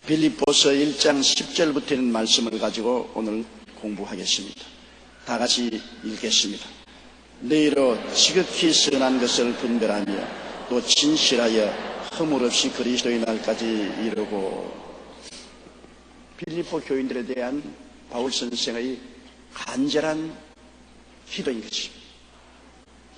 빌립보서 1장 10절부터 있는 말씀을 가지고 오늘 공부하겠습니다. 다 같이 읽겠습니다. 너희로 지극히 선한 것을 분별하며 또 진실하여 허물 없이 그리스도의 날까지 이르고. 빌립보 교인들에 대한 바울 선생의 간절한 기도인 것입니다.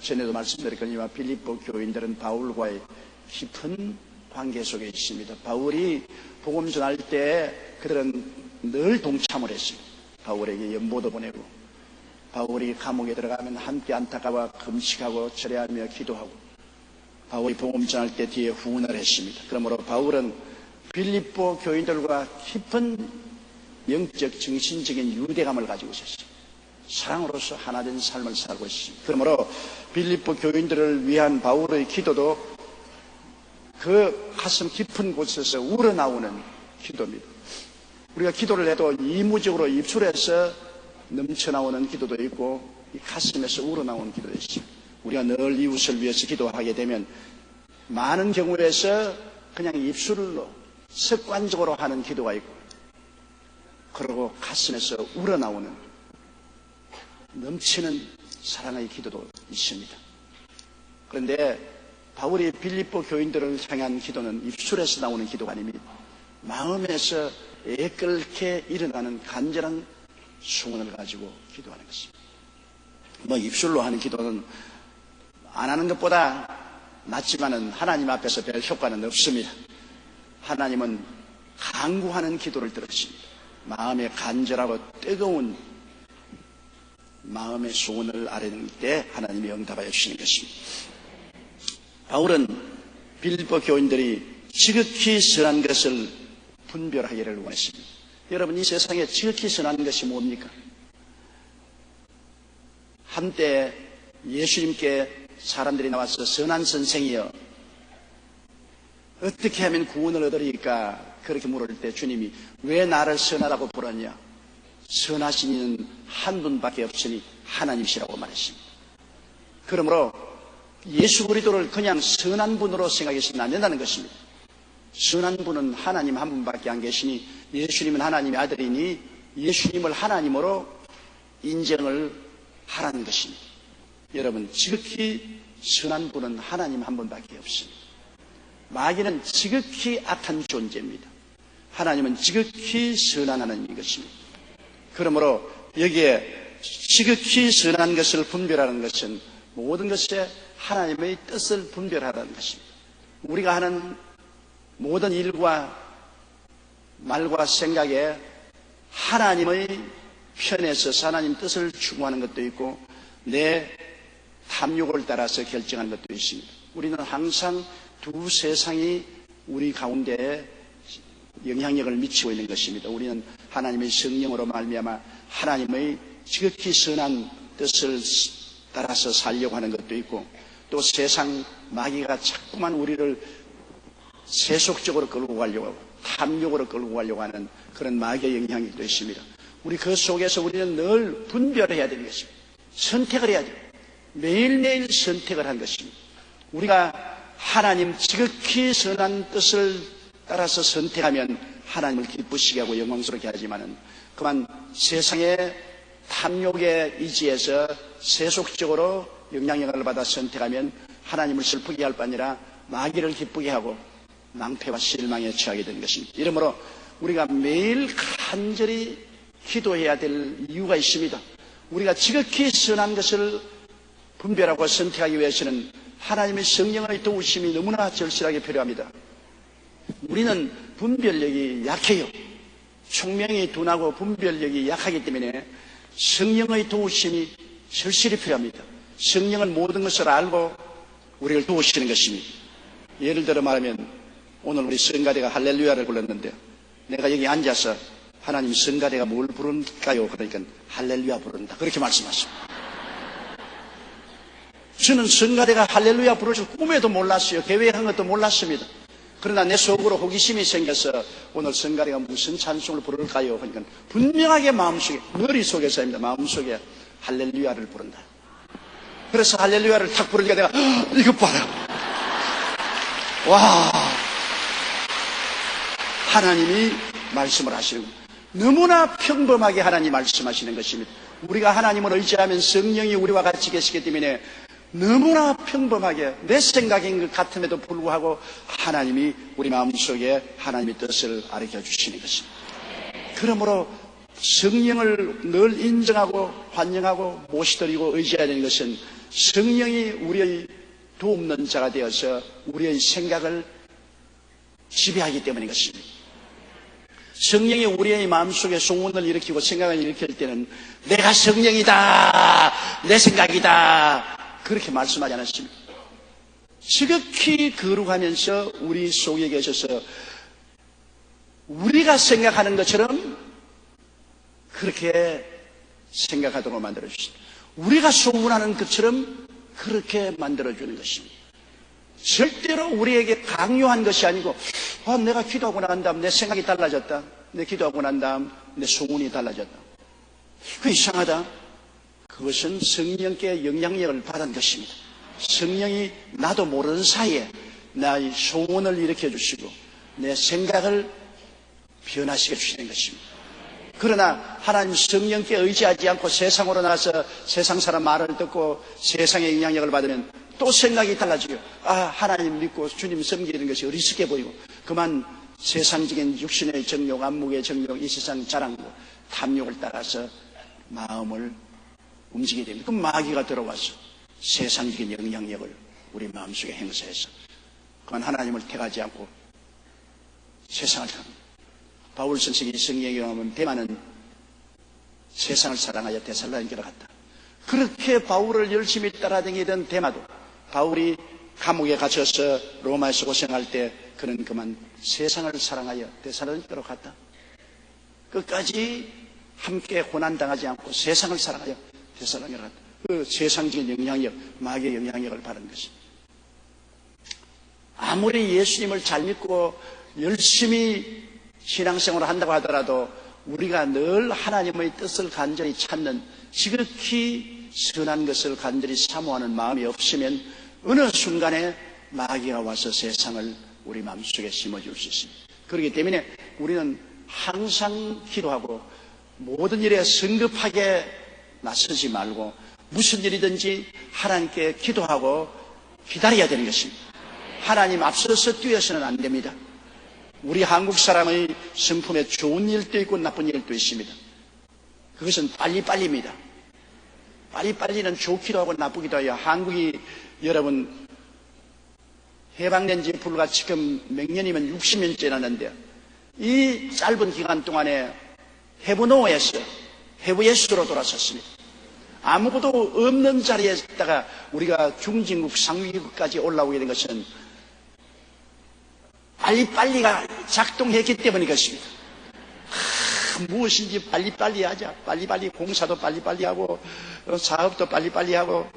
전에도 말씀드렸거니와 빌립보 교인들은 바울과의 깊은 관계 속에 있습니다. 바울이 복음 전할 때 그들은 늘 동참을 했습니다. 바울에게 연보도 보내고, 바울이 감옥에 들어가면 함께 안타까워 금식하고 절회하며 기도하고, 바울이 복음 전할 때 뒤에 후원을 했습니다. 그러므로 바울은 빌립보 교인들과 깊은 영적 정신적인 유대감을 가지고 있었습니다. 사랑으로서 하나된 삶을 살고 있습니다. 그러므로 빌립보 교인들을 위한 바울의 기도도 그 가슴 깊은 곳에서 우러나오는 기도입니다. 우리가 기도를 해도 이무적으로 입술에서 넘쳐나오는 기도도 있고 이 가슴에서 우러나오는 기도도 있습니다. 우리가 늘 이웃을 위해서 기도하게 되면 많은 경우에서 그냥 입술로 습관적으로 하는 기도가 있고, 그리고 가슴에서 우러나오는 넘치는 사랑의 기도도 있습니다. 그런데 바울이 빌립보 교인들을 향한 기도는 입술에서 나오는 기도가 아닙니다. 마음에서 애끓게 일어나는 간절한 소원을 가지고 기도하는 것입니다. 입술로 하는 기도는 안 하는 것보다 낫지만은 하나님 앞에서 별 효과는 없습니다. 하나님은 간구하는 기도를 들으십니다. 마음에 간절하고 뜨거운 마음의 소원을 아뢰는 때 하나님이 응답하여 주시는 것입니다. 바울은 빌립보 교인들이 지극히 선한 것을 분별하기를 원했습니다. 여러분, 이 세상에 지극히 선한 것이 뭡니까? 한때 예수님께 사람들이 나와서 선한 선생이여 어떻게 하면 구원을 얻으리까 그렇게 물을 때 주님이 왜 나를 선하다고 부르냐? 선하신 이는 한 분밖에 없으니 하나님이시라고 말했습니다. 그러므로 예수 그리스도를 그냥 선한 분으로 생각해서는 안 된다는 것입니다. 선한 분은 하나님 한 분밖에 안 계시니 예수님은 하나님의 아들이니 예수님을 하나님으로 인정을 하라는 것입니다. 여러분, 지극히 선한 분은 하나님 한 분밖에 없습니다. 마귀는 지극히 악한 존재입니다. 하나님은 지극히 선한 하나님인 것입니다. 그러므로 여기에 지극히 선한 것을 분별하는 것은 모든 것에 하나님의 뜻을 분별하라는 것입니다. 우리가 하는 모든 일과 말과 생각에 하나님의 편에 서서 하나님 뜻을 추구하는 것도 있고 내 탐욕을 따라서 결정하는 것도 있습니다. 우리는 항상 두 세상이 우리 가운데에 영향력을 미치고 있는 것입니다. 우리는 하나님의 성령으로 말미암아 하나님의 지극히 선한 뜻을 따라서 살려고 하는 것도 있고, 또 세상 마귀가 자꾸만 우리를 세속적으로 끌고 가려고 하고 탐욕으로 끌고 가려고 하는 그런 마귀의 영향력도 있습니다. 우리 그 속에서 우리는 늘 분별해야 되는 것입니다. 선택을 해야 돼요. 매일매일 선택을 한 것입니다. 우리가 하나님 지극히 선한 뜻을 따라서 선택하면 하나님을 기쁘시게 하고 영광스럽게 하지만은 그만 세상의 탐욕에 의지해서 세속적으로 영향력을 받아 선택하면 하나님을 슬프게 할 뿐 아니라 마귀를 기쁘게 하고 낭패와 실망에 처하게 되는 것입니다. 이러므로 우리가 매일 간절히 기도해야 될 이유가 있습니다. 우리가 지극히 선한 것을 분별하고 선택하기 위해서는 하나님의 성령의 도우심이 너무나 절실하게 필요합니다. 우리는 분별력이 약해요. 총명이 둔하고 분별력이 약하기 때문에 성령의 도우심이 절실히 필요합니다. 성령은 모든 것을 알고 우리를 도우시는 것입니다. 예를 들어 말하면 오늘 우리 성가대가 할렐루야를 불렀는데 내가 여기 앉아서 하나님 성가대가 뭘 부를까요? 그러니까 할렐루야 부른다. 그렇게 말씀하십니다. 저는 성가대가 할렐루야 부를 줄 꿈에도 몰랐어요. 계획한 것도 몰랐습니다. 그러나 내 속으로 호기심이 생겨서 오늘 성가대가 무슨 찬송을 부를까요? 그러니까 분명하게 마음속에, 머릿속에서입니다. 마음속에 할렐루야를 부른다. 그래서 할렐루야를 탁 부르니까 내가 이것 봐라. 와, 하나님이 말씀을 하시는 겁니다. 너무나 평범하게 하나님이 말씀하시는 것입니다. 우리가 하나님을 의지하면 성령이 우리와 같이 계시기 때문에 너무나 평범하게 내 생각인 것 같음에도 불구하고 하나님이 우리 마음속에 하나님의 뜻을 가르쳐 주시는 것입니다. 그러므로 성령을 늘 인정하고 환영하고 모시드리고 의지해야 되는 것은 성령이 우리의 도움는 자가 되어서 우리의 생각을 지배하기 때문인 것입니다. 성령이 우리의 마음속에 소원을 일으키고 생각을 일으킬 때는 내가 성령이다, 내 생각이다, 그렇게 말씀하지 않았습니다. 지극히 거룩하면서 우리 속에 계셔서 우리가 생각하는 것처럼 그렇게 생각하도록 만들어주십니다. 우리가 소원하는 것처럼 그렇게 만들어주는 것입니다. 절대로 우리에게 강요한 것이 아니고 내가 기도하고 난 다음 내 생각이 달라졌다. 내 기도하고 난 다음 내 소원이 달라졌다. 그 이상하다. 그것은 성령께 영향력을 받은 것입니다. 성령이 나도 모르는 사이에 나의 소원을 일으켜 주시고 내 생각을 변화시켜 주시는 것입니다. 그러나 하나님 성령께 의지하지 않고 세상으로 나가서 세상 사람 말을 듣고 세상의 영향력을 받으면 또 생각이 달라지고 하나님 믿고 주님 섬기는 것이 어리석게 보이고 그만 세상적인 육신의 정욕, 안목의 정욕, 이 세상 자랑고 탐욕을 따라서 마음을 움직이게 됩니다. 그럼 마귀가 들어와서 세상적인 영향력을 우리 마음속에 행사해서 그만 하나님을 택하지 않고 세상을 택합니다. 바울 선생이 성경에 보면 대마는 세상을 사랑하여 데살로니가로 갔다. 그렇게 바울을 열심히 따라다니던 대마도 바울이 감옥에 갇혀서 로마에서 고생할 때 그는 그만 세상을 사랑하여 데살로니가로 갔다. 끝까지 함께 고난당하지 않고 세상을 사랑하여 데살로니가로 갔다. 그 세상적인 영향력, 마귀의 영향력을 받은 것입니다. 아무리 예수님을 잘 믿고 열심히 신앙생활을 한다고 하더라도 우리가 늘 하나님의 뜻을 간절히 찾는 지극히 선한 것을 간절히 사모하는 마음이 없으면 어느 순간에 마귀가 와서 세상을 우리 마음속에 심어줄 수 있습니다. 그렇기 때문에 우리는 항상 기도하고 모든 일에 성급하게 나서지 말고 무슨 일이든지 하나님께 기도하고 기다려야 되는 것입니다. 하나님 앞서서 뛰어서는 안 됩니다. 우리 한국 사람의 성품에 좋은 일도 있고 나쁜 일도 있습니다. 그것은 빨리빨리입니다. 빨리빨리는 좋기도 하고 나쁘기도 해요. 한국이 여러분 해방된 지 불과 지금 몇 년이면 60년째 지났는데 이 짧은 기간 동안에 해부노에서 해부예수로 돌아섰습니다. 아무것도 없는 자리에다가 우리가 중진국 상위국까지 올라오게 된 것은 빨리빨리가 작동했기 때문인 것입니다. 무엇인지 빨리빨리 하자. 빨리빨리 공사도 빨리빨리 하고 사업도 빨리빨리 하고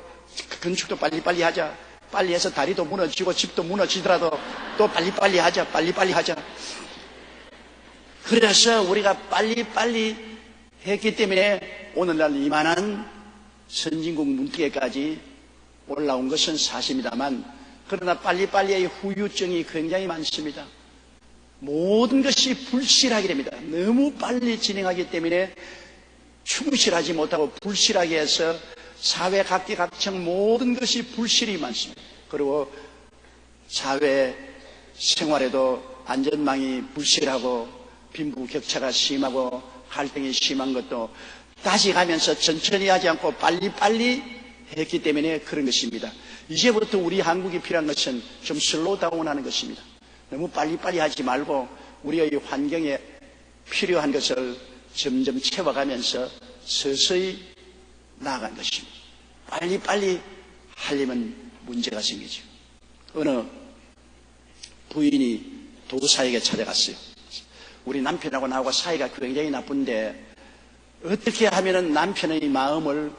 건축도 빨리빨리 하자. 빨리 해서 다리도 무너지고 집도 무너지더라도 또 빨리빨리 하자. 빨리빨리 하자. 그래서 우리가 빨리빨리 했기 때문에 오늘날 이만한 선진국 문턱에까지 올라온 것은 사실입니다만 그러나 빨리빨리의 후유증이 굉장히 많습니다. 모든 것이 불실하게 됩니다. 너무 빨리 진행하기 때문에 충실하지 못하고 불실하게 해서 사회 각계각층 모든 것이 불실이 많습니다. 그리고 사회 생활에도 안전망이 불실하고 빈부격차가 심하고 갈등이 심한 것도 다시 가면서 천천히 하지 않고 빨리빨리 했기 때문에 그런 것입니다. 이제부터 우리 한국이 필요한 것은 좀 슬로우 다운하는 것입니다. 너무 빨리빨리 하지 말고 우리의 환경에 필요한 것을 점점 채워가면서 서서히 나아간 것입니다. 빨리빨리 하려면 문제가 생기죠. 어느 부인이 도사에게 찾아갔어요. 우리 남편하고 나하고 사이가 굉장히 나쁜데 어떻게 하면 남편의 마음을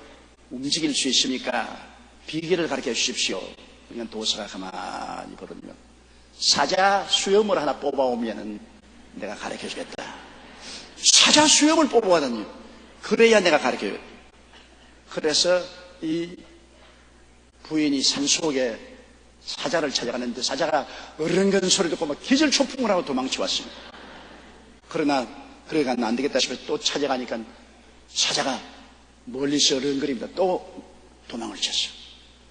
움직일 수 있습니까? 비결을 가르쳐 주십시오. 그러니까 도사가 가만히 보더니 사자 수염을 하나 뽑아오면 내가 가르쳐 주겠다. 사자 수염을 뽑아오다니 그래야 내가 가르쳐요. 그래서 이 부인이 산속에 사자를 찾아가는데 사자가 어른거리는 소리 듣고 막 기절초풍을 하고 도망쳐 왔습니다. 그러나 그래가 안 되겠다 싶어서 또 찾아가니까 사자가 멀리서 어른거립니다. 또 도망을 쳤어.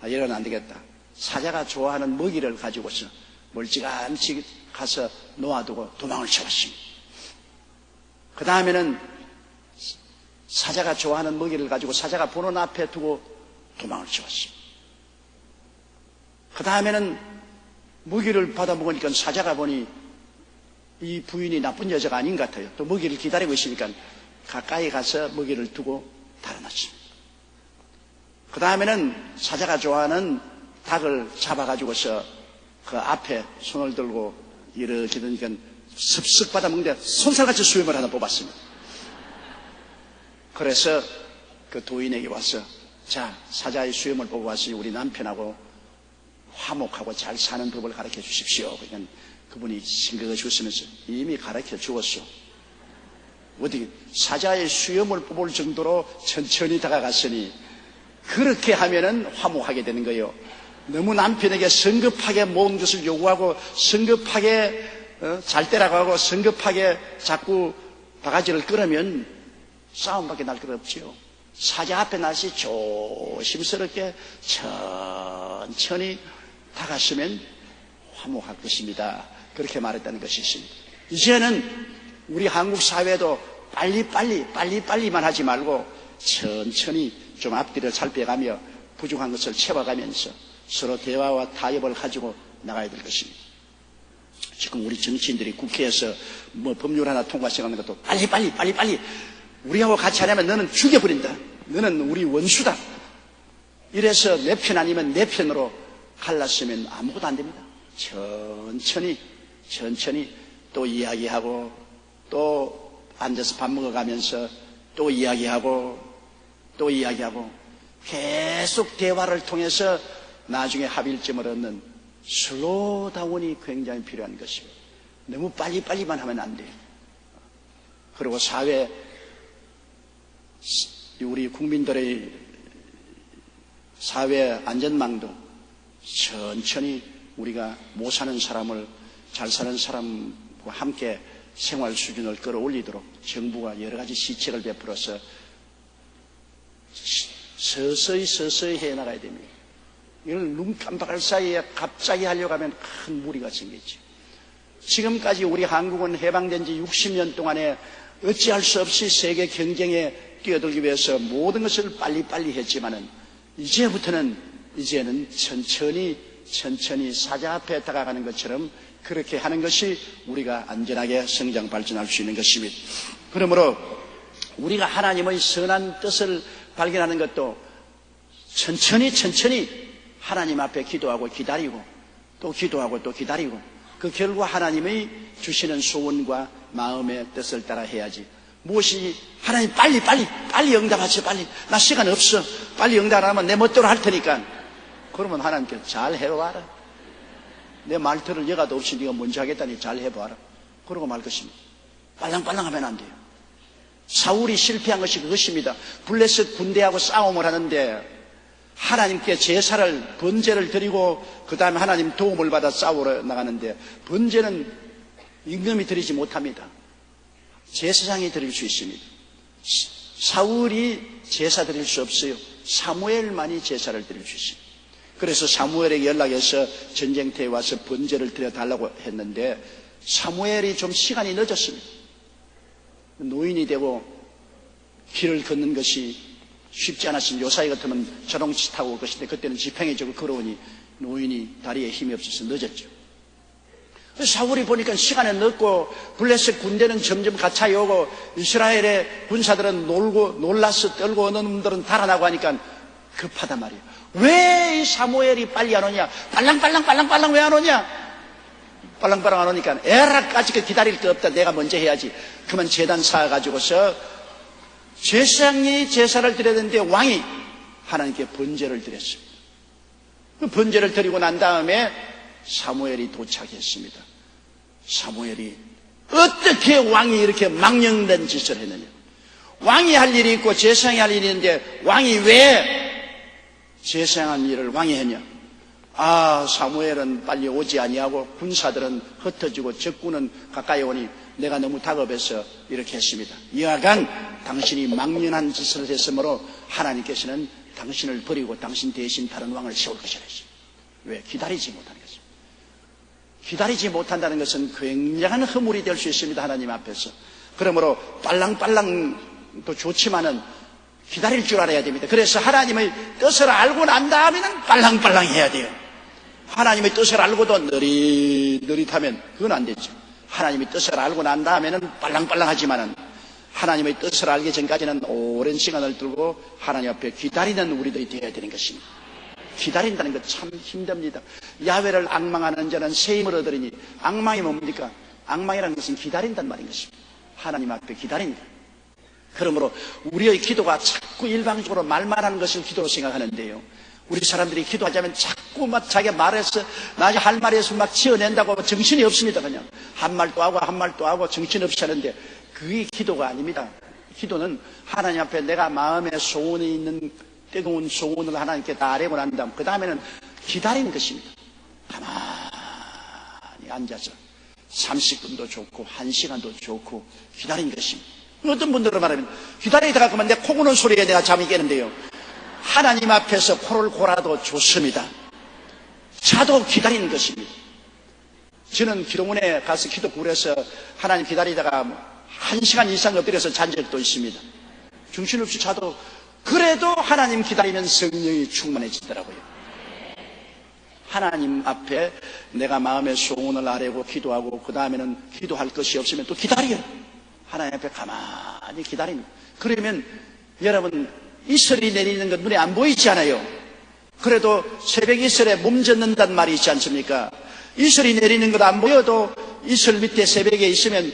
이러면 안 되겠다. 사자가 좋아하는 먹이를 가지고서 멀찌감치 가서 놓아두고 도망을 쳐왔습니다. 그 다음에는 사자가 좋아하는 먹이를 가지고 사자가 보는 앞에 두고 도망을 쳐왔습니다. 그 다음에는 먹이를 받아 먹으니까 사자가 보니 이 부인이 나쁜 여자가 아닌 것 같아요. 또 먹이를 기다리고 있으니까 가까이 가서 먹이를 두고 달아났습니다. 그 다음에는 사자가 좋아하는 닭을 잡아가지고서 그 앞에 손을 들고 이렇게 되니까 습습 받아 먹는데 손살같이 수염을 하나 뽑았습니다. 그래서 그 도인에게 와서 자, 사자의 수염을 보고 왔으니 우리 남편하고 화목하고 잘 사는 법을 가르쳐 주십시오. 그러니까 그분이 싱긋이 웃으면서 이미 가르쳐 주었소. 어떻게 사자의 수염을 뽑을 정도로 천천히 다가갔으니 그렇게 하면은 화목하게 되는 거예요. 너무 남편에게 성급하게 모든 것을 요구하고 성급하게 잘 때라고 하고 성급하게 자꾸 바가지를 끌으면 싸움밖에 날 것 없지요. 사자 앞에 날씨 조심스럽게 천천히 다가서면 화목할 것입니다. 그렇게 말했다는 것이 있습니다. 이제는 우리 한국 사회도 빨리빨리만 하지 말고 천천히 좀 앞뒤를 살펴가며 부족한 것을 채워가면서 서로 대화와 타협을 가지고 나가야 될 것입니다. 지금 우리 정치인들이 국회에서 뭐 법률 하나 통과시키는 것도 빨리 우리하고 같이 하려면 너는 죽여버린다. 너는 우리 원수다. 이래서 내 편 아니면 내 편으로 갈랐으면 아무것도 안 됩니다. 천천히 또 이야기하고 또 앉아서 밥 먹어가면서 또 이야기하고 계속 대화를 통해서 나중에 합의점을 얻는 슬로우다운이 굉장히 필요한 것입니다. 너무 빨리만 하면 안 돼요. 그리고 사회 우리 국민들의 사회 안전망도 천천히 우리가 못 사는 사람을 잘 사는 사람과 함께 생활 수준을 끌어올리도록 정부가 여러 가지 시책을 베풀어서 서서히 해나가야 됩니다. 이걸 눈 깜빡할 사이에 갑자기 하려고 하면 큰 무리가 생기죠. 지금까지 우리 한국은 해방된 지 60년 동안에 어찌할 수 없이 세계 경쟁에 뛰어들기 위해서 모든 것을 빨리 했지만은 이제는 천천히 사자 앞에 다가가는 것처럼 그렇게 하는 것이 우리가 안전하게 성장 발전할 수 있는 것입니다. 그러므로 우리가 하나님의 선한 뜻을 발견하는 것도 천천히 하나님 앞에 기도하고 기다리고 또 기다리고 그 결과 하나님의 주시는 소원과 마음의 뜻을 따라 해야지. 무엇이 하나님 빨리 응답하세요. 빨리 나 시간 없어. 빨리 응답 안 하면 내 멋대로 할 테니까. 그러면 하나님께 잘 해봐라. 내 말 들을 여가도 없이 네가 먼저 하겠다니 잘 해봐라. 그러고 말 것입니다. 빨랑 하면 안 돼요. 사울이 실패한 것이 그것입니다. 블레셋 군대하고 싸움을 하는데 하나님께 제사를 번제를 드리고 그 다음에 하나님 도움을 받아 싸우러 나가는데 번제는 임금이 드리지 못합니다. 제사장이 드릴 수 있습니다. 사울이 제사 드릴 수 없어요. 사무엘만이 제사를 드릴 수 있습니다. 그래서 사무엘에게 연락해서 전쟁터에 와서 번제를 드려달라고 했는데 사무엘이 좀 시간이 늦었습니다. 노인이 되고 길을 걷는 것이 쉽지 않았습니다. 요사이 같으면 자동차 타고 올 것인데 그때는 지팡이 쥐고 걸어오니 노인이 다리에 힘이 없어서 늦었죠. 사울이 보니까 시간이 늦고 블레셋 군대는 점점 가차이 오고 이스라엘의 군사들은 놀라서 떨고 어느 놈들은 달아나고 하니까 급하단 말이에요. 왜 이 사무엘이 빨리 안 오냐? 빨랑 왜 안 오냐? 빨랑 안 오니까 에라까지 기다릴 게 없다. 내가 먼저 해야지. 그만 제단 쌓아가지고서 제사장이 제사를 드려야 되는데 왕이 하나님께 번제를 드렸습니다. 그 번제를 드리고 난 다음에 사무엘이 도착했습니다. 사무엘이 어떻게 왕이 이렇게 망령된 짓을 했느냐? 왕이 할 일이 있고 제사장이 할 일이 있는데 왕이 왜 제사장한 일을 왕이 했냐? 사무엘은 빨리 오지 아니하고 군사들은 흩어지고 적군은 가까이 오니 내가 너무 다급해서 이렇게 했습니다. 여하간 당신이 망연한 짓을 했으므로 하나님께서는 당신을 버리고 당신 대신 다른 왕을 세울 것이라 했습니다. 왜? 기다리지 못하는 것입니다. 기다리지 못한다는 것은 굉장한 허물이 될 수 있습니다. 하나님 앞에서. 그러므로 빨랑빨랑도 좋지만은 기다릴 줄 알아야 됩니다. 그래서 하나님의 뜻을 알고 난 다음에는 빨랑빨랑 해야 돼요. 하나님의 뜻을 알고도 느릿하면 그건 안 되죠. 하나님의 뜻을 알고 난 다음에는 빨랑빨랑 하지만은 하나님의 뜻을 알기 전까지는 오랜 시간을 두고 하나님 앞에 기다리는 우리들이 되어야 되는 것입니다. 기다린다는 것 참 힘듭니다. 야훼를 앙망하는 자는 새 힘을 얻으리니, 앙망이 뭡니까? 앙망이라는 것은 기다린다는 말인 것입니다. 하나님 앞에 기다린다. 그러므로 우리의 기도가 자꾸 일방적으로 말만 하는 것을 기도로 생각하는데요, 우리 사람들이 기도하자면 자꾸 막 자기 말에서 나중에 할 말에서 막 지어낸다고 정신이 없습니다. 그냥 한 말도 하고 한 말도 하고 정신없이 하는데 그게 기도가 아닙니다. 기도는 하나님 앞에 내가 마음에 소원이 있는 뜨거운 소원을 하나님께 다 아뢰고 난 다음 그 다음에는 기다리는 것입니다. 가만히 앉아서 30분도 좋고 1시간도 좋고 기다리는 것입니다. 어떤 분들은 말하면 기다리다가 그만 내 코 고는 소리에 내가 잠이 깨는데요, 하나님 앞에서 코를 골아도 좋습니다. 자도 기다리는 것입니다. 저는 기도문에 가서 기도 구려서 하나님 기다리다가 1시간 이상 엎드려서 잔 적도 있습니다. 정신없이 자도 그래도 하나님 기다리면 성령이 충만해지더라고요. 하나님 앞에 내가 마음의 소원을 아뢰고 기도하고 그 다음에는 기도할 것이 없으면 또 기다려요. 하나님 앞에 가만히 기다립니다. 그러면 여러분 이슬이 내리는 건 눈에 안 보이지 않아요. 그래도 새벽 이슬에 몸젖는다는 말이 있지 않습니까? 이슬이 내리는 것 안 보여도 이슬 밑에 새벽에 있으면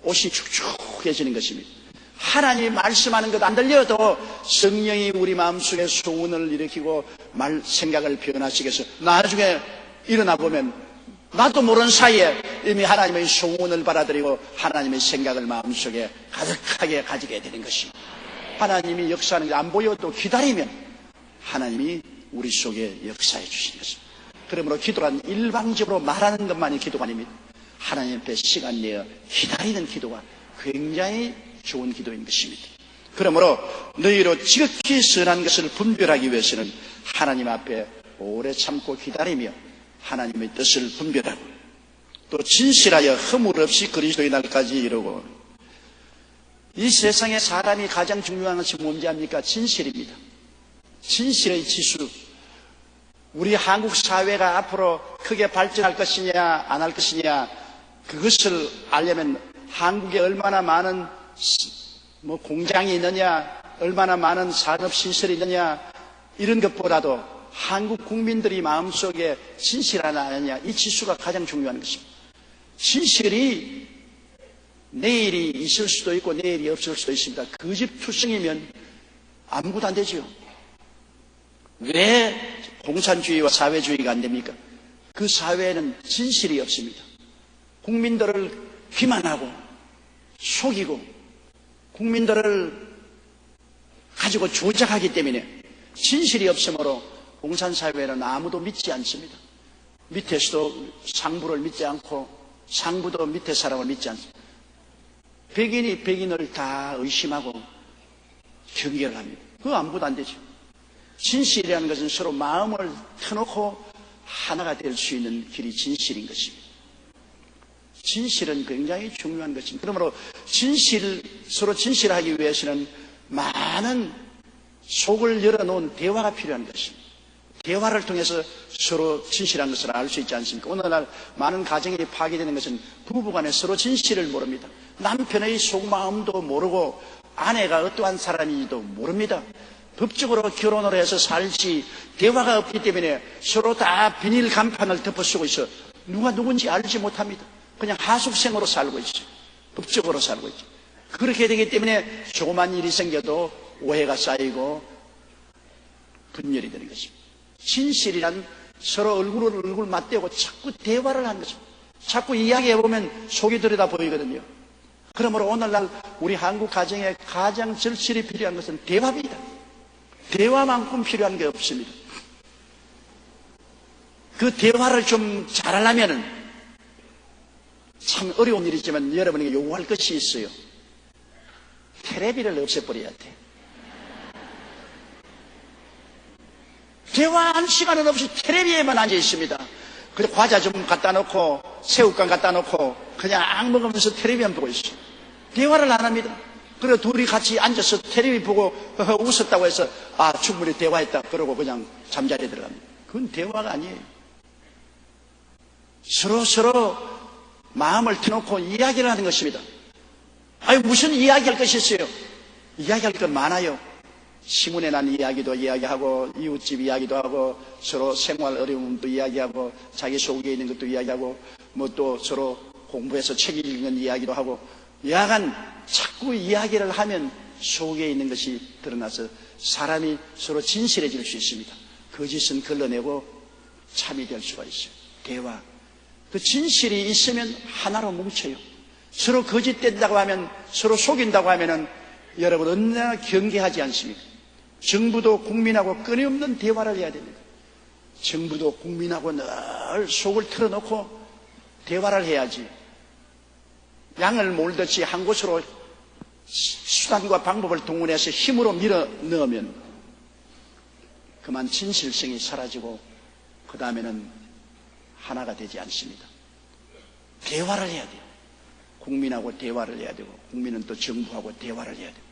옷이 축축해지는 것입니다. 하나님이 말씀하는 것 안 들려도 성령이 우리 마음속에 소원을 일으키고 생각을 변화시켜서 나중에 일어나 보면 나도 모르는 사이에 이미 하나님의 소원을 받아들이고 하나님의 생각을 마음속에 가득하게 가지게 되는 것입니다. 하나님이 역사하는 게 안 보여도 기다리면 하나님이 우리 속에 역사해 주시는 것입니다. 그러므로 기도란 일방적으로 말하는 것만이 기도가 아닙니다. 하나님 앞에 시간 내어 기다리는 기도가 굉장히 좋은 기도인 것입니다. 그러므로 너희로 지극히 선한 것을 분별하기 위해서는 하나님 앞에 오래 참고 기다리며 하나님의 뜻을 분별하고 또 진실하여 허물 없이 그리스도의 날까지 이루고, 이 세상에 사람이 가장 중요한 것이 뭔지 압니까? 진실입니다. 진실의 지수. 우리 한국 사회가 앞으로 크게 발전할 것이냐 안 할 것이냐, 그것을 알려면 한국에 얼마나 많은 공장이 있느냐, 얼마나 많은 산업시설이 있느냐, 이런 것보다도 한국 국민들이 마음속에 진실하나 아니냐, 이 지수가 가장 중요한 것입니다. 진실이 내일이 있을 수도 있고 내일이 없을 수도 있습니다. 거짓투성이면 아무것도 안 되죠. 왜 공산주의와 사회주의가 안 됩니까? 그 사회에는 진실이 없습니다. 국민들을 기만하고 속이고 국민들을 가지고 조작하기 때문에 진실이 없으므로 공산사회는 아무도 믿지 않습니다. 밑에서도 상부를 믿지 않고 상부도 밑에 사람을 믿지 않습니다. 백인이 백인을 다 의심하고 경계를 합니다. 그거 아무것도 안 되죠. 진실이라는 것은 서로 마음을 터놓고 하나가 될 수 있는 길이 진실인 것입니다. 진실은 굉장히 중요한 것입니다. 그러므로 서로 진실하기 위해서는 많은 속을 열어놓은 대화가 필요한 것입니다. 대화를 통해서 서로 진실한 것을 알 수 있지 않습니까? 오늘날 많은 가정이 파괴되는 것은 부부간에 서로 진실을 모릅니다. 남편의 속마음도 모르고 아내가 어떠한 사람인지도 모릅니다. 법적으로 결혼을 해서 살지 대화가 없기 때문에 서로 다 비닐 간판을 덮어쓰고 있어 누가 누군지 알지 못합니다. 그냥 하숙생으로 살고 있어요. 법적으로 살고 있죠. 그렇게 되기 때문에 조그만 일이 생겨도 오해가 쌓이고 분열이 되는 것입니다. 진실이란 서로 얼굴을 맞대고 자꾸 대화를 하는 것입니다. 자꾸 이야기해보면 속이 들여다 보이거든요. 그러므로 오늘날 우리 한국 가정에 가장 절실히 필요한 것은 대화입니다. 대화만큼 필요한 게 없습니다. 그 대화를 좀 잘하려면은 참 어려운 일이지만 여러분에게 요구할 것이 있어요. 텔레비를 없애버려야 돼. 대화할 시간은 없이 텔레비에만 앉아 있습니다. 그래서 과자 좀 갖다 놓고 새우깡 갖다 놓고 그냥 먹으면서 텔레비만 보고 있어요. 대화를 안 합니다. 그리고 둘이 같이 앉아서 텔레비 보고 웃었다고 해서 충분히 대화했다 그러고 그냥 잠자리에 들어갑니다. 그건 대화가 아니에요. 서로 마음을 터놓고 이야기를 하는 것입니다. 무슨 이야기할 것이 있어요? 이야기할 것 많아요. 시문에 난 이야기도 이야기하고 이웃집 이야기도 하고 서로 생활 어려움도 이야기하고 자기 속에 있는 것도 이야기하고 또 서로 공부해서 책 읽는 이야기도 하고 여하간 자꾸 이야기를 하면 속에 있는 것이 드러나서 사람이 서로 진실해질 수 있습니다. 거짓은 걸러내고 참이 될 수가 있어요. 대화. 그 진실이 있으면 하나로 뭉쳐요. 서로 거짓된다고 하면 서로 속인다고 하면은 여러분 언제나 경계하지 않습니까? 정부도 국민하고 끊임없는 대화를 해야 됩니다. 정부도 국민하고 늘 속을 털어놓고 대화를 해야지. 양을 몰듯이 한 곳으로 수단과 방법을 동원해서 힘으로 밀어 넣으면 그만 진실성이 사라지고 그 다음에는 하나가 되지 않습니다. 대화를 해야 돼요. 국민하고 대화를 해야 되고 국민은 또 정부하고 대화를 해야 되고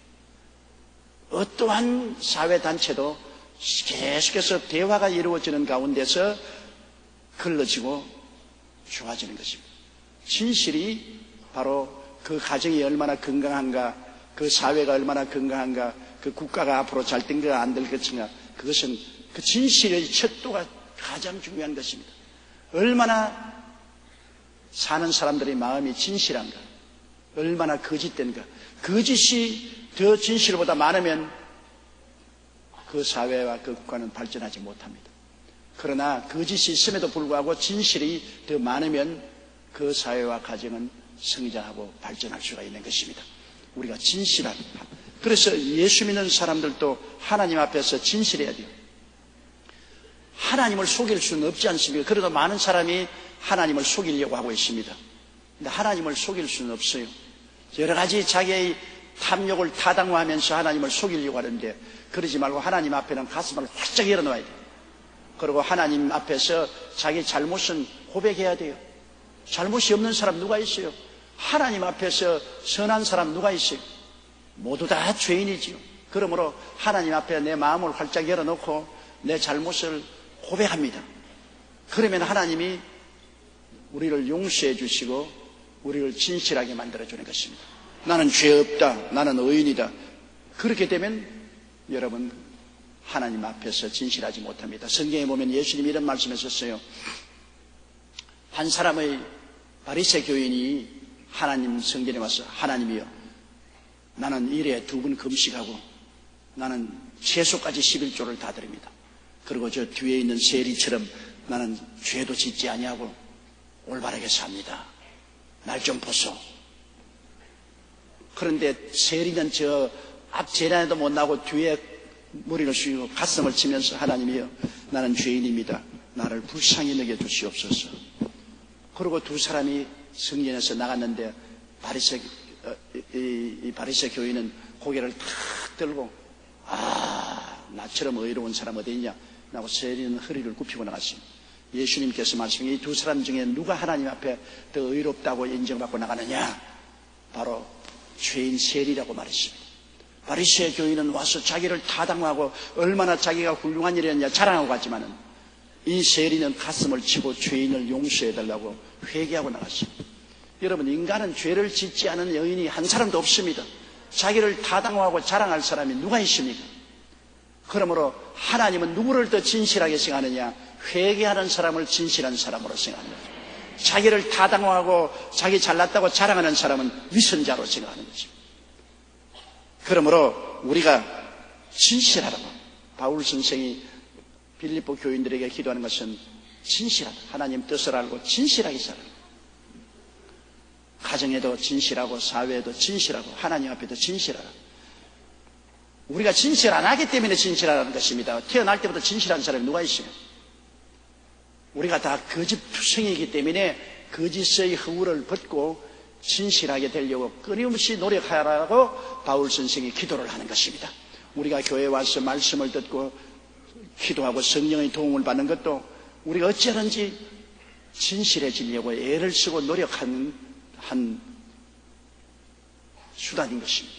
어떠한 사회단체도 계속해서 대화가 이루어지는 가운데서 걸러지고 좋아지는 것입니다. 진실이 바로 그 가정이 얼마나 건강한가, 그 사회가 얼마나 건강한가, 그 국가가 앞으로 잘 된 것인가 안 될 것인가, 그것은 그 진실의 척도가 가장 중요한 것입니다. 얼마나 사는 사람들의 마음이 진실한가, 얼마나 거짓된가. 거짓이 더 진실보다 많으면 그 사회와 그 국가는 발전하지 못합니다. 그러나 거짓이 있음에도 불구하고 진실이 더 많으면 그 사회와 가정은 성장하고 발전할 수가 있는 것입니다. 우리가 진실한, 그래서 예수 믿는 사람들도 하나님 앞에서 진실해야 돼요. 하나님을 속일 수는 없지 않습니까? 그래도 많은 사람이 하나님을 속이려고 하고 있습니다. 근데 하나님을 속일 수는 없어요. 여러 가지 자기의 탐욕을 타당화하면서 하나님을 속이려고 하는데 그러지 말고 하나님 앞에는 가슴을 활짝 열어놓아야 돼요. 그리고 하나님 앞에서 자기 잘못은 고백해야 돼요. 잘못이 없는 사람 누가 있어요? 하나님 앞에서 선한 사람 누가 있어요? 모두 다 죄인이지요. 그러므로 하나님 앞에 내 마음을 활짝 열어놓고 내 잘못을 고백합니다. 그러면 하나님이 우리를 용서해 주시고 우리를 진실하게 만들어주는 것입니다. 나는 죄 없다, 나는 의인이다. 그렇게 되면 여러분 하나님 앞에서 진실하지 못합니다. 성경에 보면 예수님이 이런 말씀하셨어요. 한 사람의 바리새 교인이 하나님 성전에 와서 하나님이여, 나는 일에 2번 금식하고 나는 채소까지 11조를 다 드립니다. 그리고 저 뒤에 있는 세리처럼 나는 죄도 짓지 아니하고 올바르게 삽니다. 날 좀 보소. 그런데 세리는 저 앞 재단에도 못 나고 뒤에 머리를 숙이고 가슴을 치면서 하나님이여, 나는 죄인입니다. 나를 불쌍히 여겨 주시옵소서. 그리고 두 사람이 성전에서 나갔는데 바리새 교인은 고개를 탁 들고 나처럼 의로운 사람 어디 있냐 하고 세리는 허리를 굽히고 나갔습니다. 예수님께서 말씀하신 이 두 사람 중에 누가 하나님 앞에 더 의롭다고 인정받고 나가느냐? 바로 죄인 세리라고 말했습니다. 바리새 교인은 와서 자기를 타당하고 얼마나 자기가 훌륭한 일이었냐 자랑하고 갔지만은 이 세리는 가슴을 치고 죄인을 용서해달라고 회개하고 나갔습니다. 여러분, 인간은 죄를 짓지 않은 여인이 한 사람도 없습니다. 자기를 타당하고 자랑할 사람이 누가 있습니까? 그러므로 하나님은 누구를 더 진실하게 생각하느냐? 회개하는 사람을 진실한 사람으로 생각합니다. 자기를 타당하고 자기 잘났다고 자랑하는 사람은 위선자로 생각하는 것입니다. 그러므로 우리가 진실하라고 바울 선생이 빌립보 교인들에게 기도하는 것은 진실하다. 하나님 뜻을 알고 진실하게 살아라. 가정에도 진실하고 사회에도 진실하고 하나님 앞에도 진실하라. 우리가 진실 안 하기 때문에 진실하라는 것입니다. 태어날 때부터 진실한 사람이 누가 있어요? 우리가 다 거짓투성이기 때문에 거짓의 허물을 벗고 진실하게 되려고 끊임없이 노력하라고 바울 선생이 기도를 하는 것입니다. 우리가 교회에 와서 말씀을 듣고 기도하고 성령의 도움을 받는 것도 우리가 어찌하든지 진실해지려고 애를 쓰고 노력하는 한 수단인 것입니다.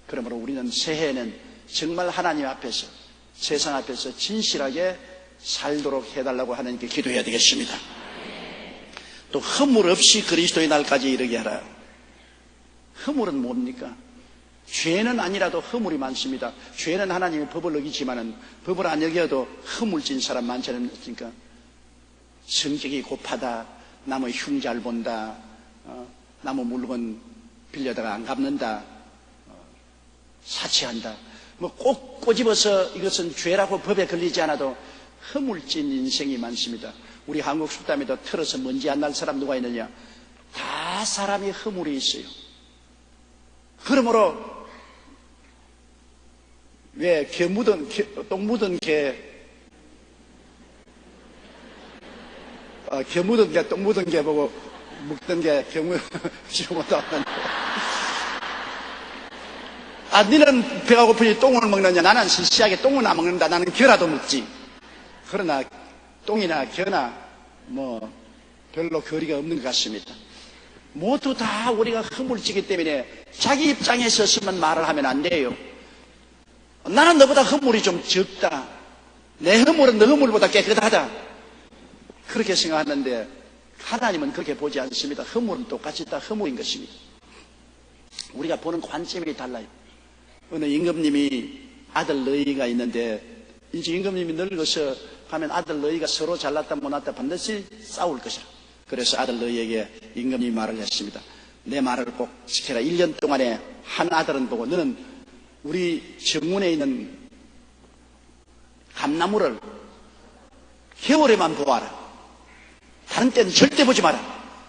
그러므로 우리는 새해에는 정말 하나님 앞에서, 세상 앞에서 진실하게 살도록 해달라고 하나님께 기도해야 되겠습니다. 또 허물 없이 그리스도의 날까지 이르게 하라. 허물은 뭡니까? 죄는 아니라도 허물이 많습니다. 죄는 하나님의 법을 어기지만은 법을 안 어겨도 허물진 사람 많지 않습니까? 성격이 곱하다, 남의 흉 잘 본다, 남의 물건 빌려다가 안 갚는다, 사치한다. 뭐 꼭 꼬집어서 이것은 죄라고 법에 걸리지 않아도 허물진 인생이 많습니다. 우리 한국 속담에도 틀어서 먼지 안 날 사람 누가 있느냐? 다 사람이 허물이 있어요. 그러므로 왜 똥 묻은 개 똥 묻은 개 보고 묵던 게 지우고도 않는데, 니는 배가 고프니 똥을 먹느냐? 나는 시시하게 똥은 안 먹는다. 나는 겨라도 먹지. 그러나 똥이나 겨나 뭐 별로 거리가 없는 것 같습니다. 모두 다 우리가 허물지기 때문에 자기 입장에 섰으면 말을 하면 안 돼요. 나는 너보다 허물이 좀 적다, 내 허물은 너 허물보다 깨끗하다, 그렇게 생각하는데 하나님은 그렇게 보지 않습니다. 허물은 똑같이 다 허물인 것입니다. 우리가 보는 관점이 달라요. 어느 임금님이 아들 너희가 있는데, 이제 임금님이 늙어서 하면 아들 너희가 서로 잘났다 못났다 반드시 싸울 것이라. 그래서 아들 너희에게 임금님이 말을 했습니다. 내 말을 꼭 지켜라. 1년 동안에 한 아들은 보고 너는 우리 정문에 있는 감나무를 겨울에만 보아라. 다른 때는 절대 보지 마라.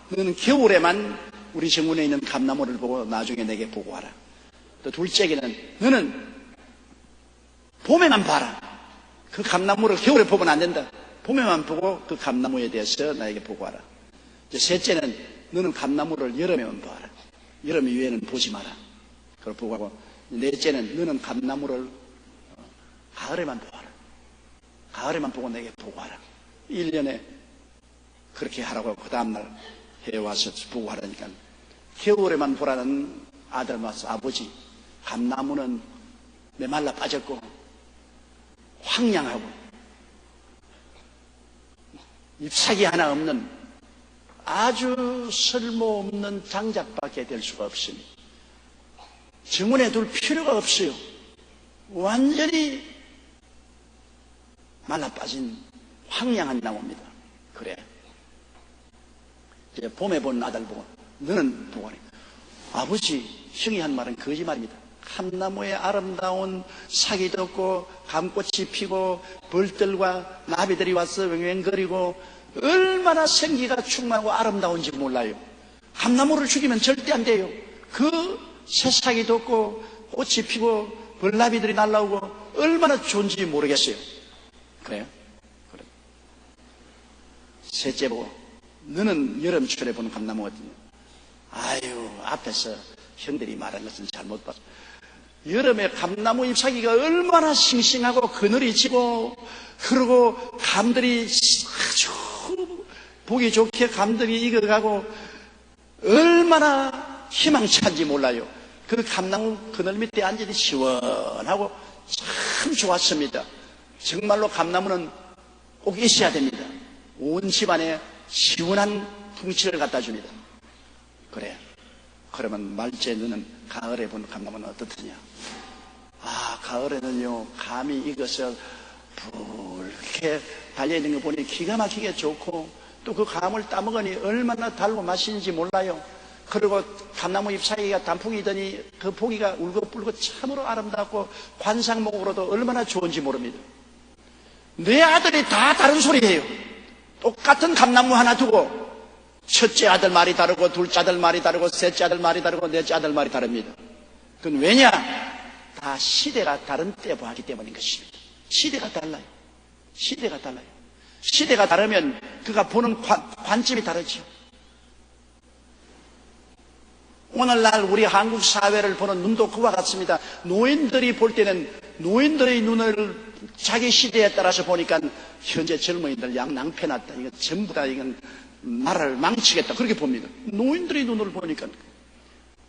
너는 겨울에만 우리 정문에 있는 감나무를 보고 나중에 내게 보고하라. 또 둘째에게는 너는 봄에만 봐라. 그 감나무를 겨울에 보면 안 된다. 봄에만 보고 그 감나무에 대해서 나에게 보고하라. 이제 셋째는 너는 감나무를 여름에만 보아라. 여름 이후에는 보지 마라. 그걸 보고하고, 넷째는 너는 감나무를 가을에만 보아라. 가을에만 보고 내게 보고하라. 1년에 그렇게 하라고 그 다음날 해와서 보고하라니까, 겨울에만 보라는 아들 와서 아버지, 감나무는 메말라 빠졌고 황량하고 잎사귀 하나 없는 아주 쓸모없는 장작밖에 될 수가 없으니 정원에 둘 필요가 없어요. 완전히 말라 빠진 황량한 나무입니다. 그래, 이제 봄에 본 아들 보고 너는 보고, 아버지, 형이 한 말은 거짓말입니다. 감나무에 아름다운 사기도 없고 감꽃이 피고 벌들과 나비들이 와서 왱왱거리고 얼마나 생기가 충만하고 아름다운지 몰라요. 감나무를 죽이면 절대 안 돼요. 그 새싹이도 없고 꽃이 피고 벌나비들이 날라오고 얼마나 좋은지 모르겠어요. 그래요? 그래. 셋째 보고 너는 여름철에 보는 감나무 어떠냐? 아유, 앞에서 형들이 말한 것은 잘못 봤어. 여름에 감나무 잎사귀가 얼마나 싱싱하고 그늘이 지고, 그리고 감들이 아주 보기 좋게 감들이 익어가고 얼마나 희망찬지 몰라요. 그 감나무 그늘 밑에 앉으니 시원하고 참 좋았습니다. 정말로 감나무는 꼭 있어야 됩니다. 온 집안에 시원한 풍치를 갖다 줍니다. 그래, 그러면 말째 너는 가을에 본 감나무는 어떻느냐? 가을에는요, 감이 익어서 붉게 달려있는 거 보니 기가 막히게 좋고, 또 그 감을 따먹으니 얼마나 달고 맛있는지 몰라요. 그리고 감나무 잎 사이가 단풍이더니 그 포기가 울긋불긋 참으로 아름답고 관상목으로도 얼마나 좋은지 모릅니다. 내 아들이 다 다른 소리예요. 똑같은 감나무 하나 두고 첫째 아들 말이 다르고 둘째 아들 말이 다르고 셋째 아들 말이 다르고 넷째 아들 말이 다릅니다. 그건 왜냐? 다 시대가 다른 때보하기 때문인 것입니다. 시대가 달라요. 시대가 달라요. 시대가 다르면 그가 보는 관점이 다르죠. 오늘날 우리 한국 사회를 보는 눈도 그와 같습니다. 노인들이 볼 때는 노인들의 눈을 자기 시대에 따라서 보니까 현재 젊은이들 낭패났다. 이거 전부 다 이건 나라를 망치겠다. 그렇게 봅니다. 노인들의 눈을 보니까.